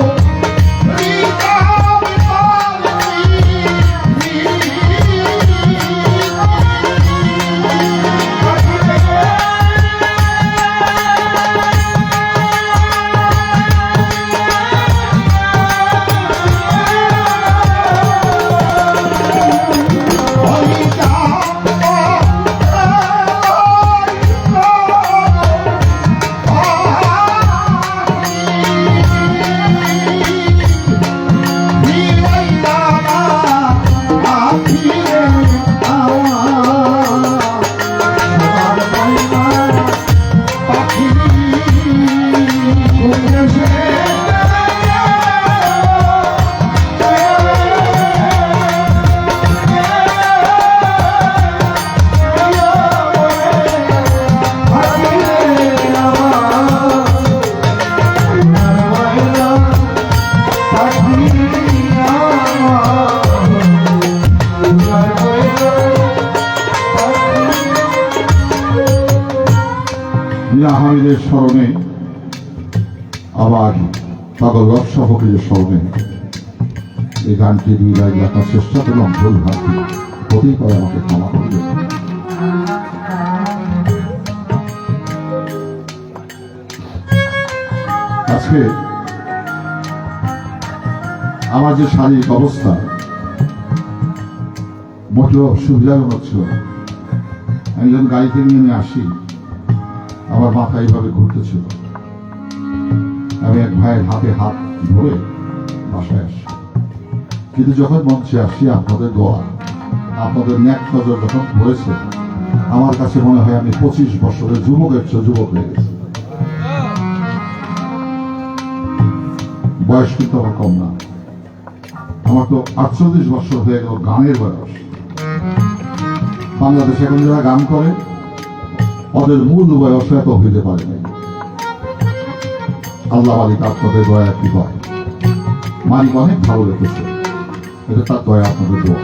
S5: হামিদের স্মরণে আবার পাগল ব্যবসা ফকিরের স্মরণে এই গানটি দুই লাইন লেখার চেষ্টা করলাম। ভুল ভাবি হতেই পারে, আমাকে ক্ষমা করবে। আজকে আমার যে শারীরিক অবস্থা মোটেও সুবিধাজনক ছিল না। আমি যখন গাড়িতে নিয়ে আসি আমার মাথা এইভাবে ঘুরতেছিল। আমি এক ভাইয়ের হাতে হাত ধরে বাসায় আসি, কিন্তু যখন মঞ্চে আসি আপনাদের দোয়া, আপনাদের ন্যাক নজর যখন ধরেছে, আমার কাছে মনে হয় আমি 25 বছরের যুবকের চেয়ে যুবক হয়ে গেছি। বয়স কিন্তু আমার কম না, আমার তো 48 বছর হয়ে গেল গানের বয়স। বাংলাদেশে এখন যারা গান করে ওদের মূল বয়স এত হইতে পারে নাই। আল্লাহ মালিক আপনাদের দয়া কি হয়, মালিক অনেক ভালো রেখেছে, এটা তার দয়া, আপনাদের দোয়া।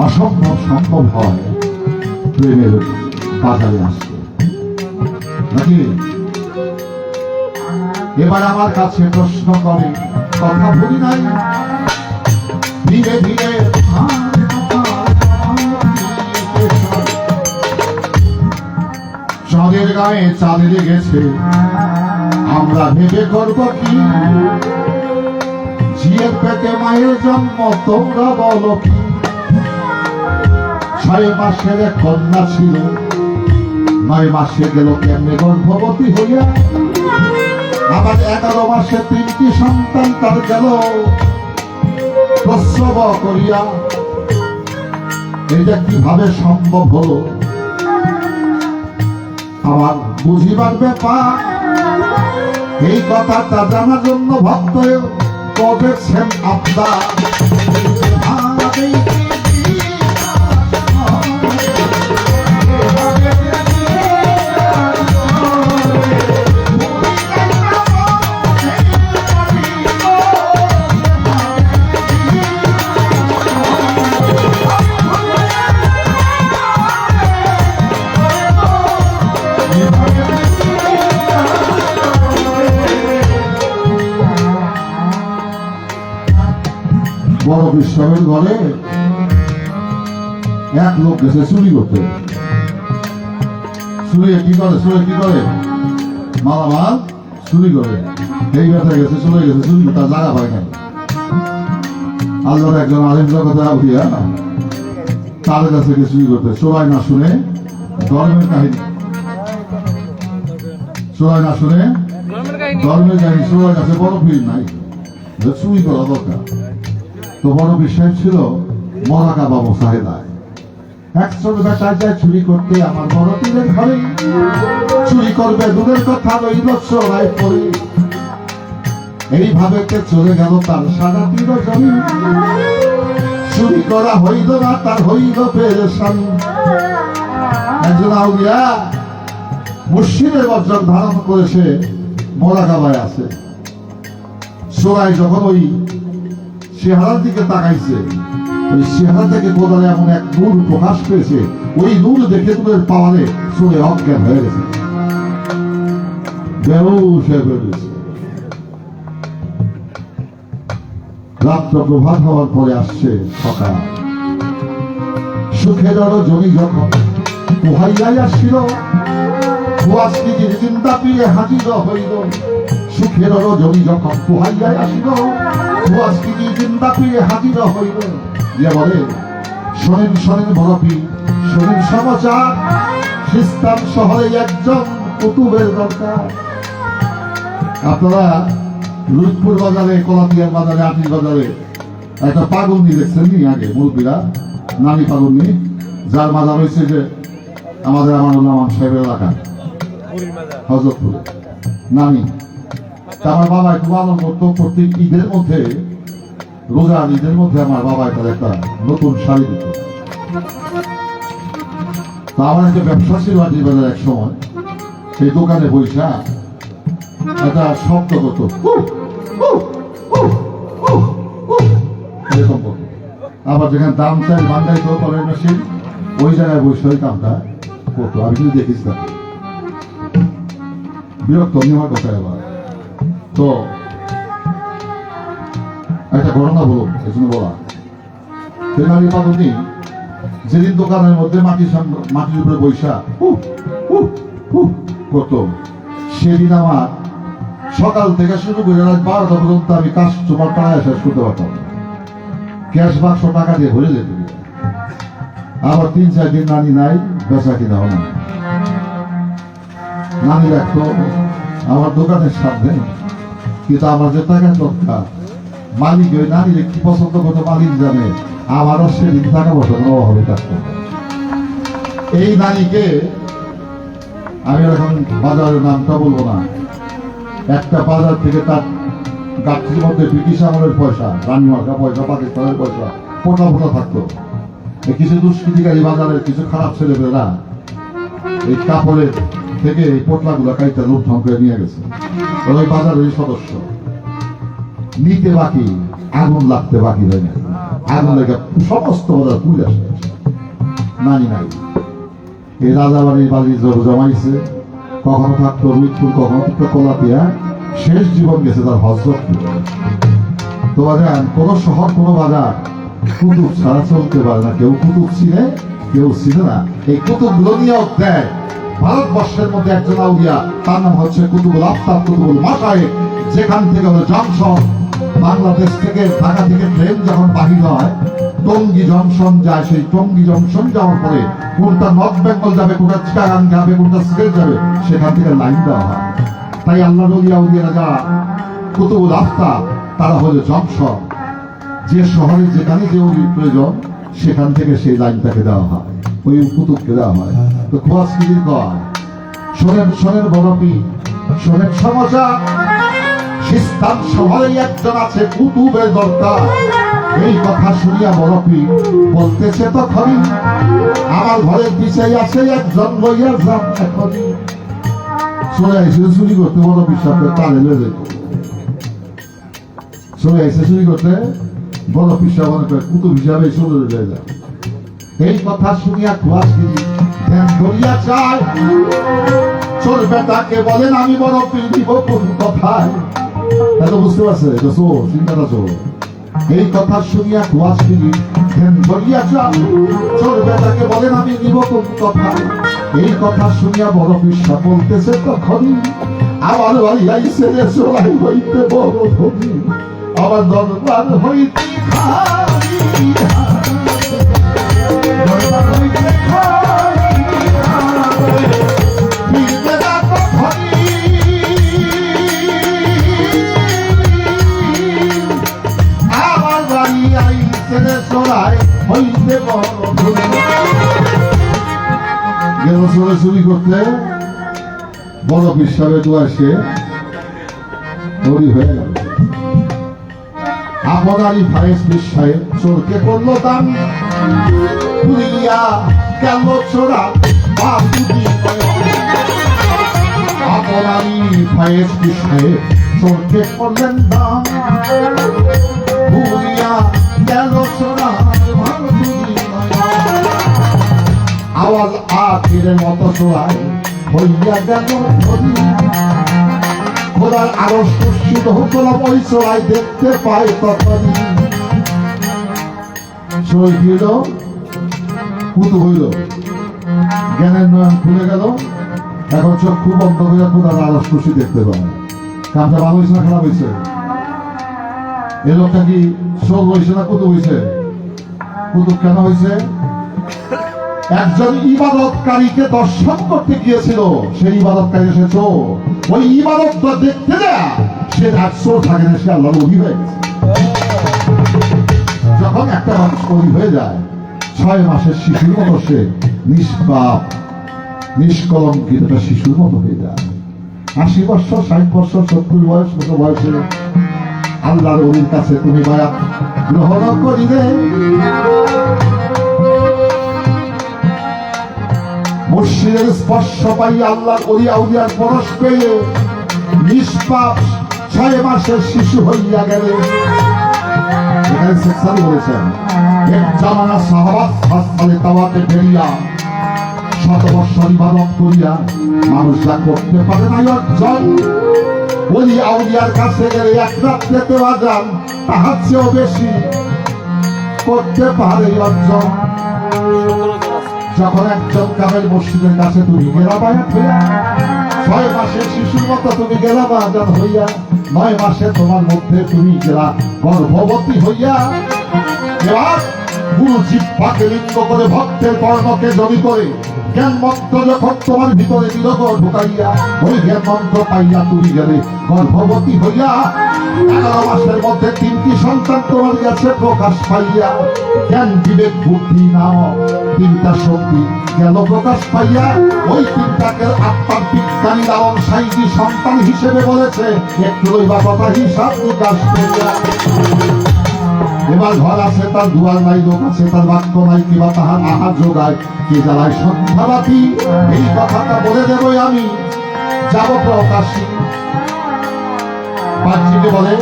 S5: অসম্ভব সম্ভব হয় প্রেমের বাজারে আসছে নাকি? এবার আমার কাছে প্রশ্ন করে, কথা বলি নাই ধীরে ধীরে চাঁদের গায়ে চাঁদ লেগেছে, আমরা ভেবে করবো কি ঝিয়ের পেটে মায়ের জন্ম তোমরা বলো কি 6 মাসের এক কন্যা ছিল 9 মাসে গেল কেমনে গর্ভবতী হইয়া আবার 11 মাসে 3টি সন্তান তার গেল প্রসব করিয়া এটা কিভাবে সম্ভব হলো আমার বুঝিবার ব্যাপার এই কথাটা জানার জন্য ভক্ত করেছেন আপনার বড় বিশ্রামের ঘরে এক লোক গেছে চুরি করতে চুরি কি করে মালামাল চুরি করে এই ব্যথা গেছে চলে গেছে চুরি তার জায়গা পায় না আল্লাহর একজন আলিমের কথা বুঝিয়া তার কাছে গিয়ে চুরি করতে সবাই না শুনে ধর্মের কাহিনী সবাই না শুনে ধর্মের কাহিনী সবার কাছে বড় ভিড় নাই চুরি করা দরকার তো বড় বিষয় ছিল মরাকা বাবু সাহেদায় একজন বেটায় যায় চুরি করতে আমার বড় পীরের ঘরে চুরি করবে দূরের কথা রইল চোরাই পড়ে এইভাবে চলে গেল তার সারা পীর জমি চুরি করা হইল না তার হইল পেরেশানি একজন আউলিয়া মুর্শিদের বজ্র ধারণ করেছে মরাকাবায় আছে চোরাই যখন ওই চেহারার দিকে তাকাইছে ওই চেহারা থেকে কোদালে এমন এক নূর প্রকাশ পেয়েছে ওই নূর দেখে নূরের পাওয়ারে চলে অজ্ঞান হয়ে গেছে বেহুশ হয়ে বেরিয়েছে রাত্র প্রভাত হওয়ার পরে আসছে সকাল সুখের জমি যখন পোহাইয়াই আসছিল চিন্তা পিড়ে হাজির হইল সুখের জমি যখন পোহাইয়াই আসিল চিন্তা পিড়ে হাজির হইল ইয়ে বলে শোনেন শোনেন বরফি শোনেন সমাচার খ্রিস্টান শহরে একজন কুতুবের দরকার আপনারা লুৎপুর বাজারে কলাতিয়ার বাজারে আটির বাজারে একটা পাগলনি দেখছেন নি আগে মুরব্বীরা নানি পাগলনি যার মাজার হয়েছে যে আমাদের আমানুল্লাহ সাহেবের এলাকা হজরতপুরে নানি তা আমার বাবা একটু পালন করতো প্রত্যেক ঈদের মধ্যে রোজার ঈদের মধ্যে আমার বাবা একটা নতুন শাড়ি দিত তা আমার একটা ব্যবসা ছিল আটির বাজার এক সময় সেই দোকানে বৈশা একটা শব্দ করতো এরকম করতো আবার যেখানে দাম চাই বান্ধাই তো করেন মেশিন ওই জায়গায় বসে ওই কামটা করতো আমি কিন্তু দেখিস না বিরক্ত নেওয়ার কথা এবার তো একটা ঘটনা বলো এজন্য বলা তেনালি পাগনি যেদিন দোকানের মধ্যে মাটির উপরে বৈশা করতো সেদিন আমার সকাল থেকে শুরু করে রাত 12টা পর্যন্ত আমি কাস্টমার টাকা শেষ করতে পারতাম ক্যাশ বাক্স টাকা দিয়ে ভরে যেত আবার 3-4 দিন নানি নাই বেচা কিনা হয় নানি রাখতো আমার দোকানের সামনে কিন্তু আমার যে টাকা দরকার মালিক ওই নানির কি পছন্দ করতো মালিক জানে আমারও সেদিন টাকা পয়সা নেওয়া হবে থাকতো এই নানিকে আমি এখন বাজারের নামটা বলবো না একটা বাজার থেকে তার গাছটির মধ্যে ব্রিটিশ আমলের পয়সা রানীমার্কা পয়সা পাকিস্তানের পয়সা ফোটা ফোটা থাকতো কিছু দুষ্কৃতিকারী বাজারের কিছু খারাপ ছেলেমেয়েরা এই কাপড়ের থেকে এই পোটলাগুলো কাইটা লুণ্ঠন করে নিয়ে গেছে ওই বাজারের সদস্য নিতে বাকি আগুন লাগতে বাকি হয় না আগুন লেগে সমস্ত বাজার তুলে আসে নানি নাই এই রাজাবাড়ির বাড়ি জমাইছে কখনো থাকতো রুইপুর কখনো থাকতো কলাতিয়া শেষ জীবন গেছে তার হজরত তোমাদের কোন শহর কোন বাজার কুতুব ছাড়া চলতে পারে না কেউ কুতুব চিনে কেউ চিনে না এই কুতুব গুলো নিয়েও দেয় ভারতবর্ষের মধ্যে একজন আউলিয়া তার নাম হচ্ছে কুতুবুল আফতাব কুতুবুল মাশায়েখ যেখান থেকে হলো জামশন বাংলাদেশ থেকে ঢাকা থেকে ট্রেন যখন বাহির হয় টঙ্গী জংশন যায়, সেই টঙ্গী জংশন যাওয়ার পরে কোনটা নর্থ বেঙ্গল যাবে, কোনটা চিটাগাং যাবে, কোনটা সিলেট যাবে, সেখান থেকে লাইন দেওয়া হয়। তাই আল্লাহ নলিয়া যারা কুতুবুল আফতাব তারা হলো জংশন, যে শহরে যেখানে যে অলির প্রয়োজন সেখান থেকে সেই লাইনটাকে দেওয়া হয়, ওই কুতুবকে দেওয়া হয়। তো খোয়াজ কিদির কয় শোনেন শোনেন বড়পি, শোনেন সমাচার, সিস্তান শহরে একজন আছে কুতুবের দরকার। এই কথা শুনিয়া বড়পি বলতেছে তখনই আমার ঘরের পিছাই আছে একজন, লইয়া যান এখনই। চলে আইসে চুরি করতে বড়পি সাহেব তালে লয়ে যেত, চলে আইসে চুরি করতে বড় পিসা মনে করে কুতুব হিসাবে চলে যায়। এই কথা শুনিয়া খোয়াজগিরি ধ্যান করিয়া চায়, চোর বেটাকে বলেন আমি বড় পীর দিব কোন কথায়। তাই তো বুঝতে পারছে এটা চোর, চিন্তাটা চোর। এই কথা শুনিয়া খোয়াজগিরি ধ্যান করিয়া চায়, চোর বেটাকে বলেন আমি দিব কোন কথায়। এই কথা শুনিয়া বড় পিসা বলতেছে তখনই আমার বাড়ি আইসে রে চোরাই হইতে বড় ধনী, আমার দরবার হইতে আমার বাড়ি আইসে রে চোরাই হইতে বড় ধনী। গেল চোরে চুরি করতে বড় বিশ্বাবে তো আসে তৈরি হয়ে গেল। আপনারই ফায়েজ বিশ্বায় চোরকে করলো দান, পুরিয়া গেল চোরা বাবুদি। আপনারই ফায়েজ বিশ্বায় চোরকে করলেন দান, পুরিয়া গেল চোরা বাবুদি। আওয়াজ আখিরের মতো চোরায় হইয়া গেল ধনী। খোদার আরো সুস্থিত হতলাম ওই চোরাই দেখতে পাই তখনই। চোর হইল কুতু হইল, জ্ঞানের নয়ন খুলে গেল, এখন চক্ষু বন্ধ হইয়া খোদার আরো সুস্থি দেখতে পায়। কামটা ভালো হয়েছে না খারাপ হয়েছে? এ লোকটা কি চোর হয়েছে না কুতু হয়েছে? কুতুব কেন হয়েছে? একজন ইবাদতকারীকে দর্শন করতে গিয়েছিল, সেই ইবাদতকারী সে চোর। ওই ইবাদতটা দেখতে দেয়া সে আর চোর থাকে না, সে আল্লাহর ওলি হয়ে গেছে। যখন একটা মানুষ ওলি হয়ে যায় 6 মাসের শিশুর মতো সে নিষ্পাপ নিষ্কলঙ্কিত একটা শিশুর মতো হয়ে যায়। 80 বছর 60 বছর 70 বয়স মতো বয়সে আল্লাহর ওলির কাছে তুমি বায়াত গ্রহণ করিলে, মুর্শিদের স্পর্শ পাই আল্লাহর ওলি আউলিয়ার পরশ পেয়ে নিষ্পাপ 6 মাসের শিশু হইয়া গেলে। এখানে সেকশন বলেছেন এক জামানা সাহাবাত হাসপাতালে তাওয়াতে ফেরিয়া 7 বছর ইবাদত করিয়া মানুষ যা করতে পারে না অর্জন, ওলি আউলিয়ার কাছে গেলে এক রাত্রেতে আজান তাহার চেয়েও বেশি করতে পারে অর্জন। যখন একজন কামেল মসজিদের কাছে তুমি গেলা বায়াত হইয়া, 6 মাসের শিশুর মতো তুমি গেলা বায়াত হইয়া, 9 মাসে তোমার মধ্যে তুমি গেলা গর্ভবতী হইয়া। এবার গুরু জিহ্বাকে লিঙ্গ করে ভক্তের কর্ণকে জমি করে জ্ঞান মন্ত্র যখন তোমার ভিতরে নিরগ ঢুকাইয়া, ওই জ্ঞান মন্ত্র পাইয়া তুমি গেলে গর্ভবতী হইয়া। 11 মাসের মধ্যে 3টি সন্তান তোমার কাছে প্রকাশ পাইয়া, জ্ঞান বিবেক বুদ্ধি নামক 3টা শক্তি গেল প্রকাশ পাইয়া। ওই 3টাকে আত্মার বিজ্ঞানী লালন সাইজি সন্তান হিসেবে বলেছে, একটু লইবা কথা হিসাব নিকাশ করিয়া। এবার ঘর আছে তার দুয়ার নাই, লোক আছে তার বাক্য নাই, কিবা তাহার আহার যোগায় কে জ্বালায় সন্ধ্যাবাতি। এই কথাটা বলে দেবই আমি যাব প্রকাশী। পাঁচটিকে বলে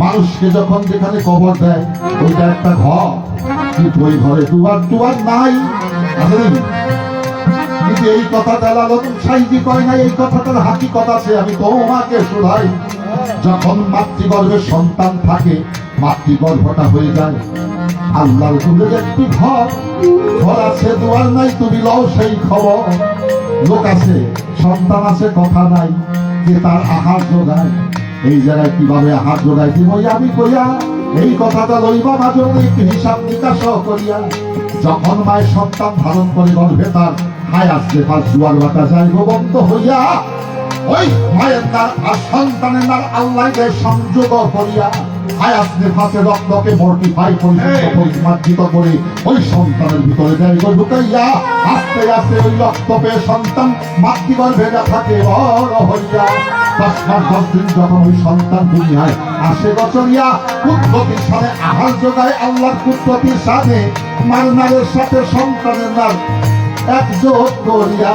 S5: মানুষকে যখন যেখানে কবর দেয় ওইটা একটা ঘর, কিন্তু ওই ঘরে দুয়ার নাই, কিন্তু এই কথাটা লালন সাইজি কয় না, এই কথাটার হাকিকত আছে। আমি তোমাকে শোধাই, যখন মাতৃগর্ভে সন্তান থাকে মাতৃগর্ভটা হয়ে যায় আল্লাহর দুধের একটি ঘর। ঘর আছে দুয়ার নাই, তুমি লও সেই খবর। লোক আছে সন্তান আছে কথা নাই, কে তার আহার যোগায়। এই জায়গায় কিভাবে হাত জোগাইতে বই আমি কইয়া এই কথাটা লইবা মাজলে হিসাব নিকাশ করিয়া যখন মায়ের সন্তান ধারণ করে গর্ভে তার হায় আসছে তার জুয়ার বাটা যায় বন্ধ হইয়া ওই মায়ের নার আর সন্তানের নার আল্লাহ সংযোগ করিয়া হায়াস নেফাসে রক্তকে মর্টিফাই পরিমার্জিত করে ওই সন্তানের ভিতরে দেয় ঢুকাইয়া আস্তে আস্তে ওই রক্ত পেয়ে সন্তান মাতৃগর্ভে থাকে বড় হইয়া 10 মাস 10 দিন যখন ওই সন্তান দুনিয়ায় আসে গচরিয়া কুদরতির সাথে আহার যোগায় আল্লাহর কুদরতির সাথে মার নারের সাথে সন্তানের নার একযোগ করিয়া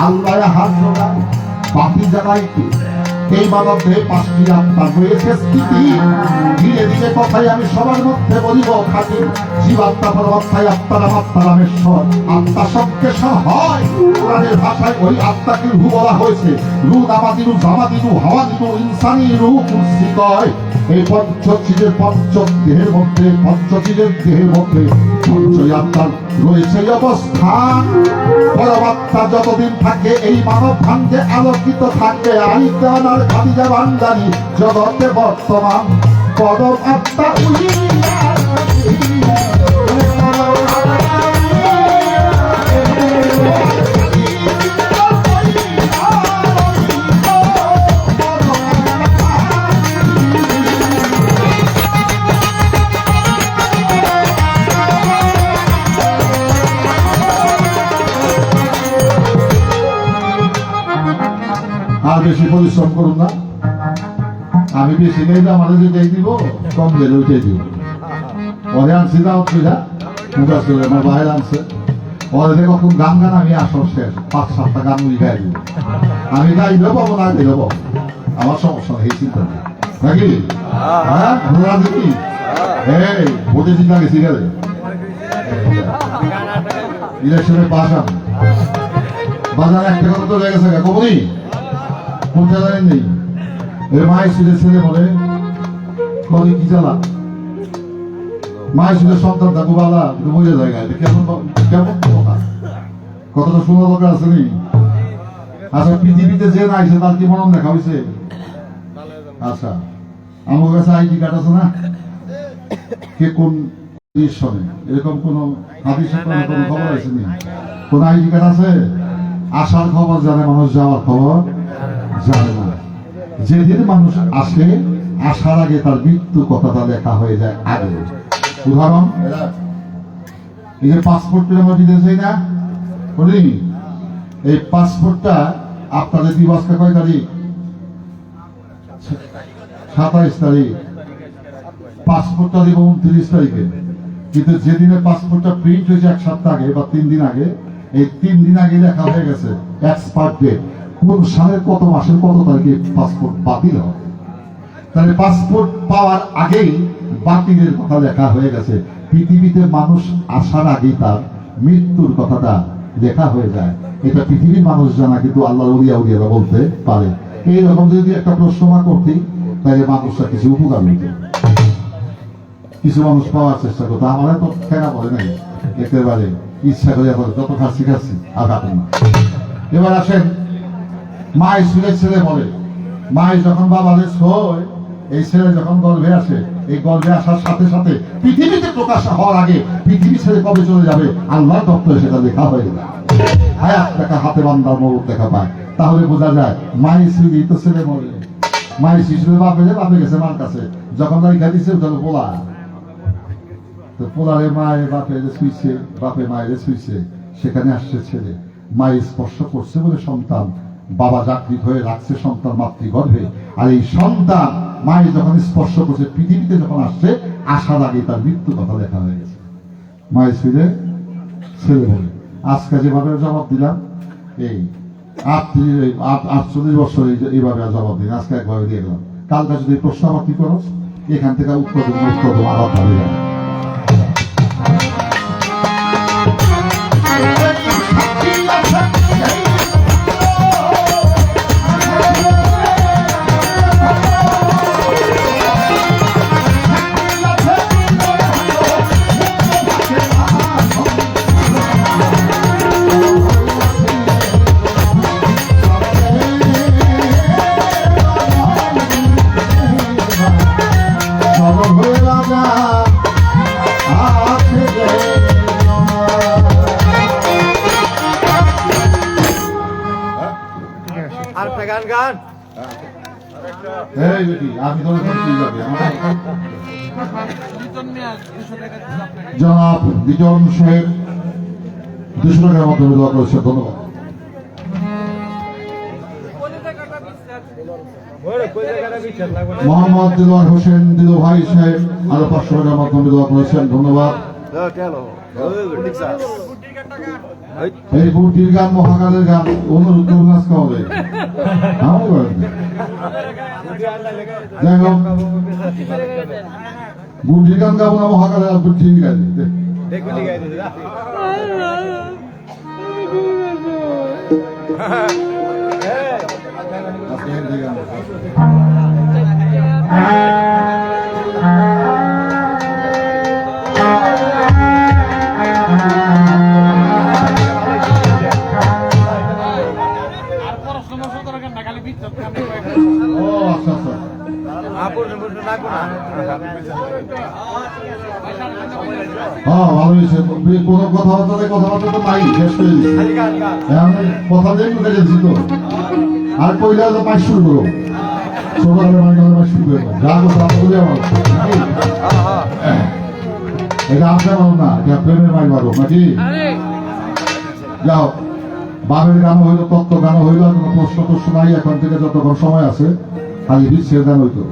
S5: আল্লাহ হাত জোগায় বাকি জানাইতে এই মানবে 5টি আত্মা রয়েছে স্থিতি ধীরে ধীরে কথাই আমি সবার মধ্যে বলিব খাটি জীবাত্মা পরমাত্মায় আত্মারামেশ্বর আত্মা সবকে হয় কোরআনের ভাষায় ওই আত্মাকে রূহ বলা হয়েছে রূহ নামাদিনু জামাদিনু হাওয়াদিনু ইনসানি রূহ কুরসি কয় এই পঞ্চচিজের দেহের মধ্যে পঞ্চই আত্মার রয়েছে অবস্থান পরমাত্মা যতদিন থাকে এই মানব ভাঙ্গে আলোকিত থাকবে আইকানার খাদিজা ভান্ডারি জগতে বর্তমান পরম আত্মা আর বেশি পরিশ্রম করুন না আমি বেশি নেই আমার যেটাই দিব কম গেলে ওইটাই দিব ওরে আনছি না হচ্ছে যা মুখা চলে আমার বাইরে আনছে ওরে কখন গান গান আমি আসর শেষ 5-7টা গান উই গাই দিব আমি গাইলেও পাবো না দিলেও পাবো আমার সমস্যা এই চিন্তা নেই নাকি হ্যাঁ আপনারা দেখি এই ভোটে চিন্তা গেছি গেলে ইলেকশনে পাস আমি বাজার একটা কথা তো লেগেছে কবনি কোনটা জানেন নেই এর মায়ের ছেলে বলে কলি কি জ্বালা মায়ের সন্তান থাকবো বালা মরে জায়গায় কেমন কেমন কথা কথাটা শোনা দরকার আছে নি আচ্ছা পৃথিবীতে যে নাইছে তার কি মরণ দেখা হয়েছে আচ্ছা আমার কাছে আইডি কার্ড আছে না কে কোন শোনে এরকম কোন হাদিসে কোন খবর আছে নি কোন আইডি কার্ড আছে আসার খবর জানে মানুষ যাওয়ার খবর জানে না যেদিন মানুষ আসে আসার আগে তার মৃত্যু কথাটা লেখা হয়ে যায় আগে উদাহরণ এই যে পাসপোর্ট আমরা বিদেশে না বলি এই পাসপোর্টটা আপনাদের দিবসটা কয় তারিখ 27 তারিখ পাসপোর্টটা দিব 29 তারিখে কিন্তু যেদিনে পাসপোর্টটা প্রিন্ট হয়েছে 1 সপ্তাহ আগে বা 3 দিন আগে এই 3 দিন আগে লেখা হয়ে গেছে এক্সপায়ার ডেট কোন সালের কত মাসের কত তারিখে পাসপোর্ট বাতিল হয় তাহলে পাসপোর্ট পাওয়ার আগেই বাতিলের কথা লেখা হয়ে গেছে পৃথিবীতে মানুষ আসার আগেই তার মৃত্যুর কথাটা লেখা হয়ে যায় এটা পৃথিবীর মানুষ জানা কিন্তু আল্লাহর উলিয়ারা বলতে পারে এইরকম যদি একটা প্রশ্ন করতে তাহলে মানুষরা কিছু উপকার হইত কিছু মানুষ পাওয়ার চেষ্টা করতো আমার তো ফেরা বলে নাই একেবারে ইচ্ছা করে যত খাচ্ছি আর কাটুন না এবার আসেন মায়ের ছেলে বলে মায়ের যখন বাবাদের ছয় এই ছেলে যখন গর্ভে আসে এই গর্ভে আসার সাথে সাথে পৃথিবীতে প্রকাশ হওয়ার আগে পৃথিবী ছেড়ে কবে চলে যাবে আল্লাহ দপ্তরে সেটা লেখা হয়ে যায় হায়াত দেখা হাতে বান্দার মৌত দেখা পায় তাহলে বোঝা যায় মায়ের স্ত্রী তো ছেলে মরে মায়ের শিশু বাপে গেছে মার কাছে যখন রেখা দিচ্ছে ওটা পোলা তো পোলারে মায়ের বাপে মায়ের শুইছে সেখানে আসছে ছেলে মায়ের স্পর্শ করছে বলে সন্তান বাবা চাকরি হয়ে রাখছে সন্তান মাতৃগর্ভে আর এই সন্তান মায়ের যখন স্পর্শ করছে পৃথিবীতে যখন আসছে আসার আগে তার মৃত্যু কথা লেখা হয়ে গেছে মায়ের ছেলে বলে আজকে যেভাবে জবাব দিলাম এই 48 বছর এইভাবে জবাব দিন আজকে একভাবে দিয়ে গেলাম কালকে যদি প্রশ্ন আবার কি করো এখান থেকে উত্তর আবার ভাবে যায়
S3: গান গান
S5: এই বেটি আমি তোর কি যাবে জনাব বিজন সাহেব 200 টাকার মাধ্যমে দোয়া করেছে ধন্যবাদ মোহাম্মদ দিলওয়ার হোসেন দিলু ভাই সাহেব আরো 500 টাকার মাধ্যমে দোয়া করেছেন ধন্যবাদ এই বুটির গান মহাকালের গান অনুরোধ নাচ খাওয়া যায় যাই হোক বুটির গান গাবো না মহাকালের আর বুটির গান ও আচ্ছা আচ্ছা হ্যাঁ ভালো হয়েছে কোনো কথাবার্তা তো নাই শেষ করে দিচ্ছি কথা দিয়ে উঠে গেছি তো আর কইলে তো পাশ শুরু করো ছোটবেলা পাশ শুরু করবো যা কথা বলে আমার এটা আপনার মারো না এটা প্রেমের মাই মারো নাকি যাও বাবের গান হইলো তত্ত্ব গান হইলো কোনো প্রশ্ন টশ্ন নাই এখন থেকে যতক্ষণ সময় আছে খালি বিশ্বের গান হইতো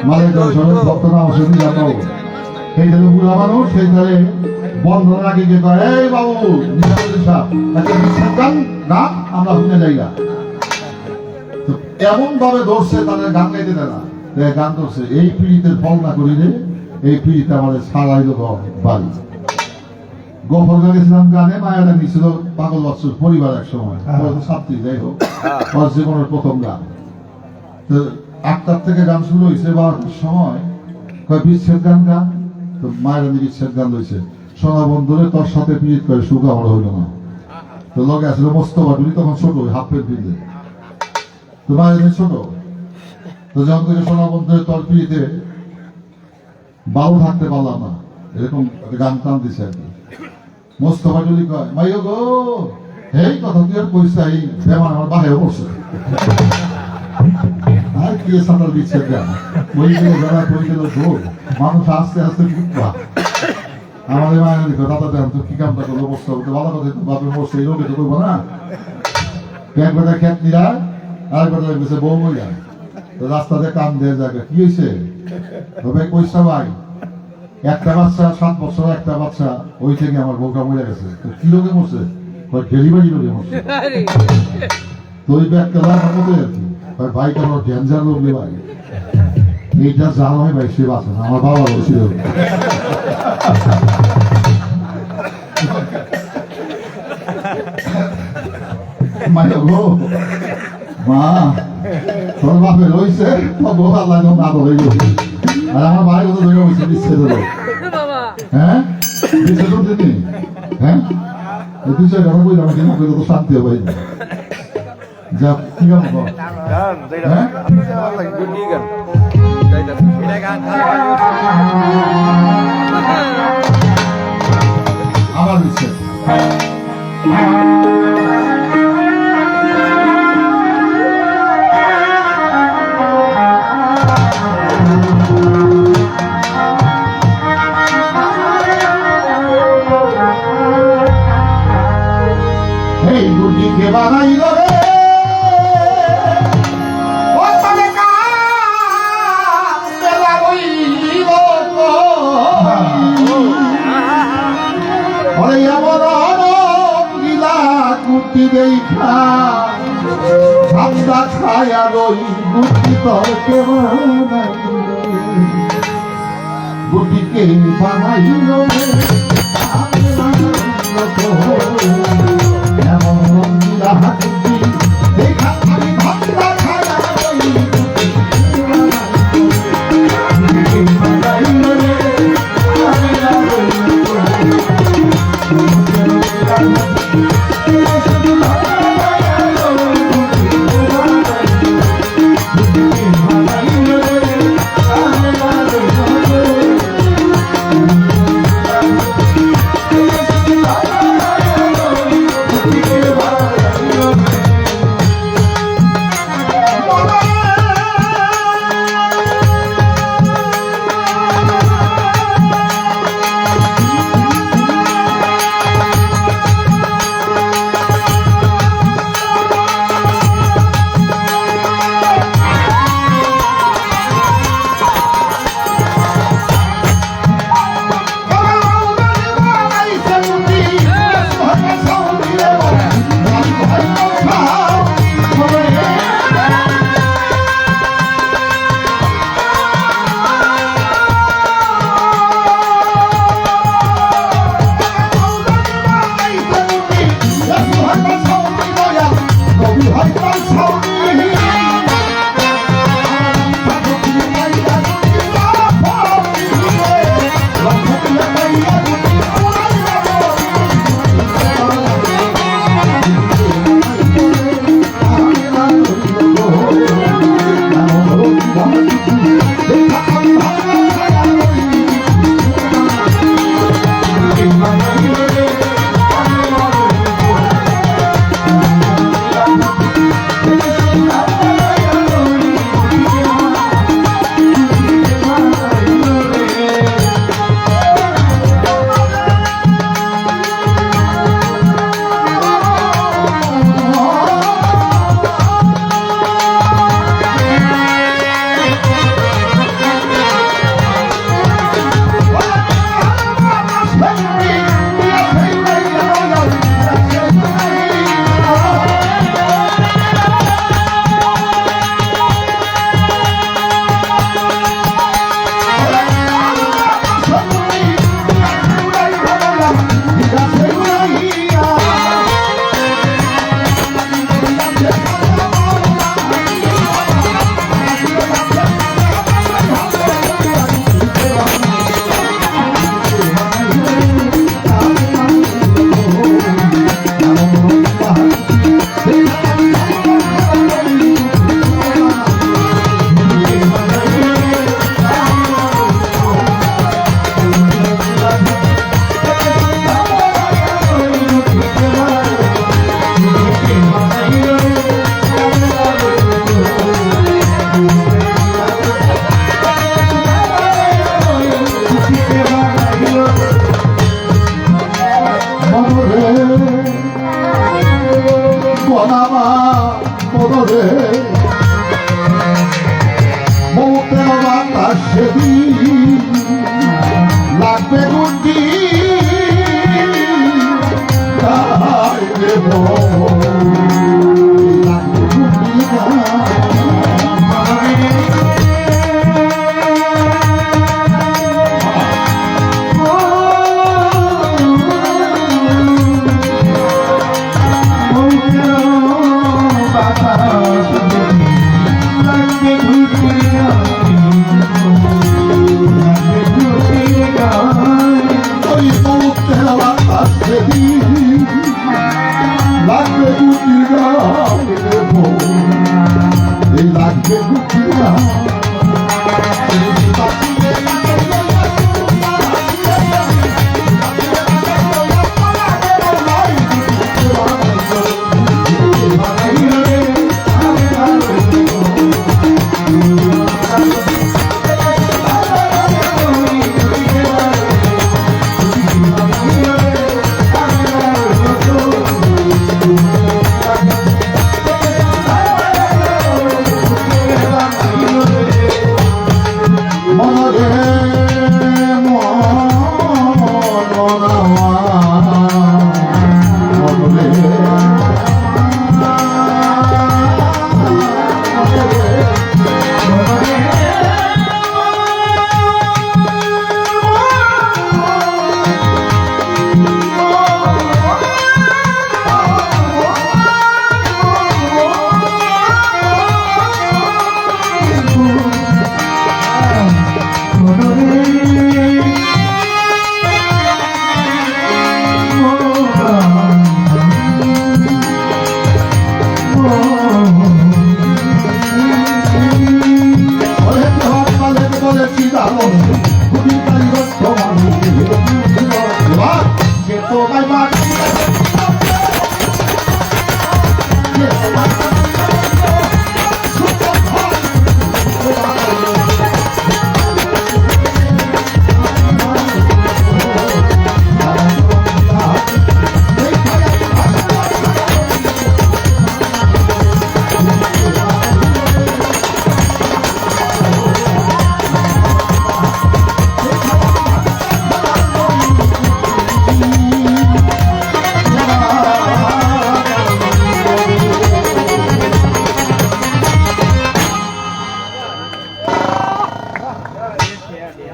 S5: মালের দর্শনের ভক্ত নাম আসেনি জানো সেই ধারে বুড়া মানুষ সেই ধারে বন্ধন আগে গিয়ে কয় এই বাবু নিজামুদ্দিন সাহেব একটা বিশ্বের গান গান আমরা শুনে যাই না এমন ভাবে ধরছে তাদের গান গাইতে দেয় না গান ধরছে এই পিড়িতের ফল না করিলে এই পিড়িতে আমাদের সারাইল বাড়ি গফর গেছিলাম গানে মায়াটা নিয়েছিল পাগল বাচ্চুর পরিবার এক সময় ছাত্রী যাই হোক ওর জীবনের প্রথম গান তো 8টার থেকে গান শুরু হয়েছে 12টার সময় কয় বিচ্ছেদ গান গান তো মায়ের বিচ্ছেদ গান লইছে সোনা বন্ধুরে তোর সাথে পিড়িত করে সুখ আমার হইল না তো লগে আসলে মোস্তফা টুলি তখন ছোট হাফ প্যান্ট পিঁধে তো মায়ের ছোট তো যখন থেকে সোনা বন্ধুরে তোর পিড়িতে ভালো থাকতে পারলাম না এরকম গান টান দিছে আর কি মোস্তফা টুলি কয় মাইও গো এই কথা তুই আর কইস এই বেমান আমার বাহে বসে আর কি সাঁতার দিচ্ছে বই গেল যারা বই গেল ঢোল মানুষ আস্তে আস্তে উঠবা আমাদের মায়ের দিকে দাদা দেন তো কি কামটা করলো মোস্তফা তো ভালো কথা তো বাপের মোস্ত এই লোকে তো করবো না এক বেটা খেত নিরা আর বেটা গেছে বউ মরিয়া তো রাস্তাতে কাম দিয়ে যাবে কি হয়েছে তবে কইসা ভাই একটা বাচ্চা 7 বছর একটা বাচ্চা ওই থেকে আমার বউটা মরে গেছে তো কি লোকে মরছে ডেলিভারি লোকে মরছে তো ওই ব্যাগটা আমার মতো আর কি ভাই কেন ডেঞ্জার লোক রে ভাই এইটা জাল হয় ভাই সে বাঁচে না আমার বাবা বলছিল মায়ের গো মা তোর বাপে রয়েছে বউ আল্লাহ না বলে আর আমার ভাই কত ধরে হয়েছে বিচ্ছেদ হলো হ্যাঁ বিচ্ছেদ হতে হ্যাঁ এই দুই চার কথা বললাম কেন কইলে তো শান্তি হবে যা কি গান হ্যাঁ আমার বিচ্ছেদ কে বানাইল রে ও তবে কালা বইল ওরে আমার গিলা কুটি দেখা ঠান্ডা খায়া রই গুটি তোর কে গুটিকে বানাইল রে দেখা আমি ভাবনা খায়া লাগবে গুটি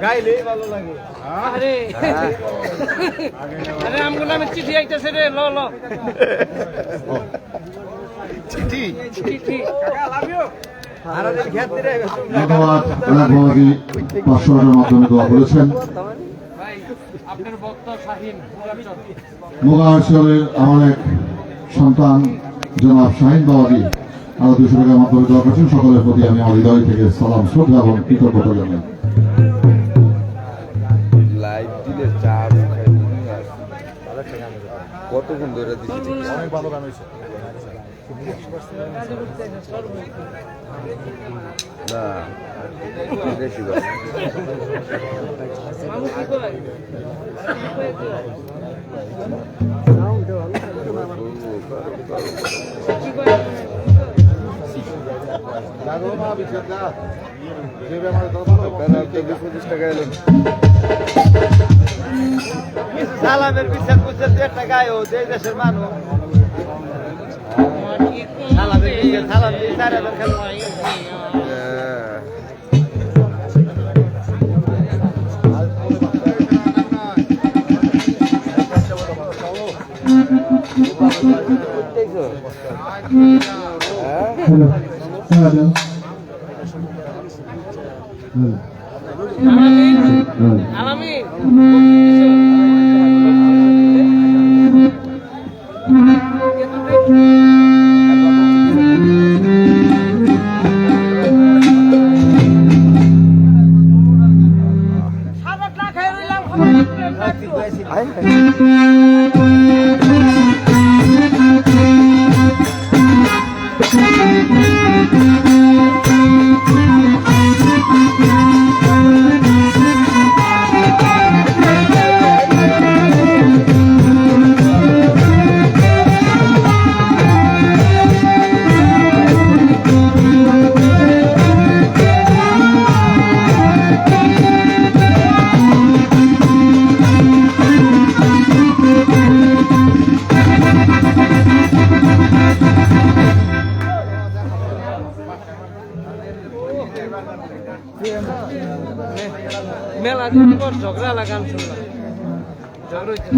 S3: গাইলেই ভালো লাগে।
S6: আরে আরে আমগো নামে চিঠি আইতাছে রে ল ল
S3: চিঠি
S6: চিঠি
S5: ধন্যবাদ। অনেক বাবাজি 500 টাকার মাধ্যমে দোয়া করেছেন।
S6: ভাই আপনার বক্তা শাহিন
S5: মুগারচরের আমার এক সন্তান জনাব শাহিন বাবাজি আরো 200 টাকার মাধ্যমে দোয়া করেছেন। সকলের প্রতি আমি আমার হৃদয় থেকে সালাম, শ্রদ্ধা এবং কৃতজ্ঞতা জানাই।
S7: লাইভ দিলে চার কতক্ষণ ধরে দিচ্ছি
S3: অনেক ভালো গান হয়েছে।
S7: না বেশি ভালো।
S6: মামু কি কয় কি কয়
S3: জাগো মা বিচার দা যে আমার তো ভালো
S7: 20-25 টাকা এলেন
S3: সালামের বিচার বুঝছেন 2 টাকা ও যে দেশের মানুষ সালামের বিচার সালাম দিয়ে 4000 খালি
S6: আলামিন মেলা দিন পর ঝগড়া লাগান শুনলাম ঝগড়া হইছে।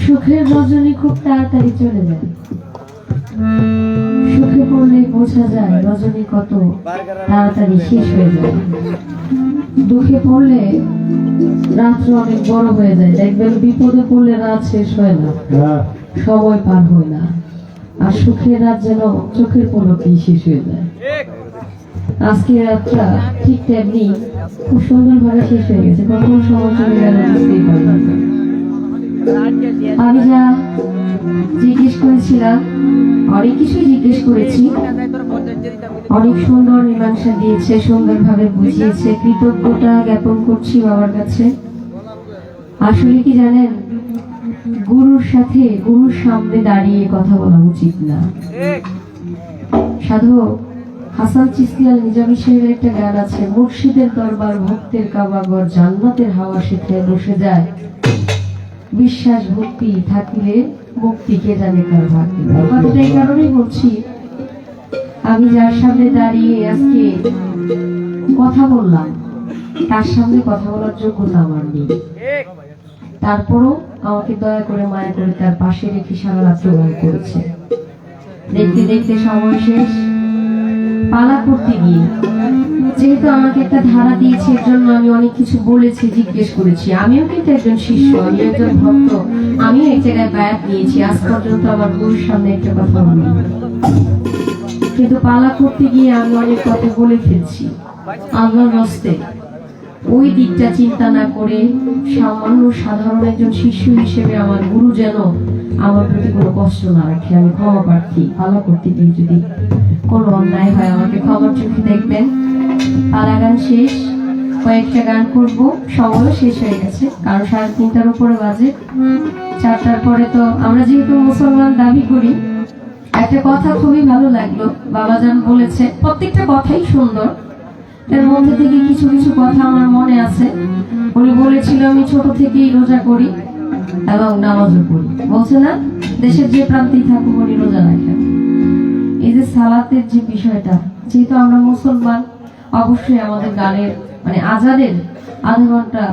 S4: সুখের রজনী খুব তাড়াতাড়ি চলে যায়। সুখে পড়লে বোঝা যায় রজনী কত তাড়াতাড়ি শেষ হয়ে যায়। দুঃখে পড়লে রাত্র অনেক বড় হয়ে যায়। দেখবেন বিপদে পড়লে রাত শেষ হয় না, সময় পার হয় না। আর সুখের রাত যেন চোখের পলকেই শেষ হয়ে যায়। আজকের রাতটা ঠিক তেমনি খুব সুন্দরভাবে শেষ হয়ে গেছে, কখন সময় চলে গেল বুঝতেই পারলাম না। আমি যা জিজ্ঞেস করেছিলাম, অনেক কিছুই জিজ্ঞেস করেছি, অনেক সুন্দর মীমাংসা দিয়েছে, সুন্দরভাবে বুঝিয়েছে। কৃতজ্ঞতা জ্ঞাপন করছি বাবার কাছে। আসলে কি জানেন, গুরুর সাথে গুরুর সামনে দাঁড়িয়ে কথা বলা উচিত না। সাধু হাসান চিশতি আল নিজামী সাহেবের একটা গান আছে, মুর্শিদের দরবার ভক্তের কাবাগর, জান্নাতের হাওয়া সেখানে বসে যায়, বিশ্বাস ভক্তি থাকিলে মুক্তি কে জানে কার ভাগ্যে। কথাটা এই কারণেই বলছি, আমি যার সামনে দাঁড়িয়ে আজকে কথা বললাম, তার সামনে কথা বলার যোগ্যতা আমার নেই। তারপরও আমাকে দয়া করে মায়া করে তার পাশে রেখে সারা রাত্র গান করেছে। দেখতে দেখতে সময় শেষ। পালা করতে গিয়ে যেহেতু আমাকে একটা ধারা দিয়েছে, এর জন্য আমি অনেক কিছু বলেছি, জিজ্ঞেস করেছি। আমিও কিন্তু একজন শিষ্য, আমি একজন ভক্ত, আমিও এক জায়গায় বায়াত নিয়েছি। আজ পর্যন্ত আমার গুরুর সামনে একটা কথা বলি, কিন্তু পালা করতে গিয়ে আমি অনেক কথা বলে ফেলছি। আল্লাহর হস্তে ওই দিকটা চিন্তা না করে সামান্য সাধারণ একজন শিষ্য হিসেবে আমার গুরু যেন আমার প্রতি কোনো কষ্ট না রাখে, আমি ক্ষমা প্রার্থী। পালা করতে গিয়ে যদি কোনো অন্যায় হয় আমাকে ক্ষমার চোখে দেখবেন। পালা গান শেষ, কয়েকটা গান করবো, সময়ও শেষ হয়ে গেছে, কারণ 3:30 উপরে বাজে। 4টার পরে তো আমরা যেহেতু মুসলমান দাবি করি। একটা কথা খুবই ভালো লাগলো, বাবাজান বলেছে, প্রত্যেকটা কথাই সুন্দর, এর মধ্যে থেকে কিছু কিছু কথা আমার মনে আছে। উনি বলেছিল আমি ছোট থেকেই রোজা করি এবং নামাজও পড়ি। বলছে না, দেশের যে প্রান্তেই থাকুক উনি রোজা রাখেন। এই যে সালাতের যে বিষয়টা, যেহেতু আমরা মুসলমান, অবশ্যই আমাদের গানের মানে আজানের আধা ঘন্টা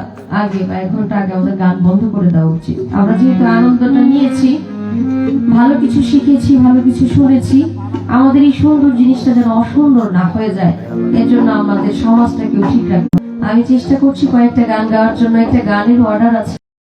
S4: আগে বা 1 ঘন্টা আগে আমাদের গান বন্ধ করে দেওয়া উচিত। আমরা যেহেতু আনন্দটা নিয়েছি, ভালো কিছু শিখেছি, ভালো কিছু শুনেছি, আমাদের এই সুন্দর জিনিসটা যেন অসুন্দর না হয়ে যায়, এর জন্য আমাদের সমাজটাকেও ঠিক রাখবো। আমি চেষ্টা করছি কয়েকটা গান গাওয়ার জন্য। একটা গানের অর্ডার আছে।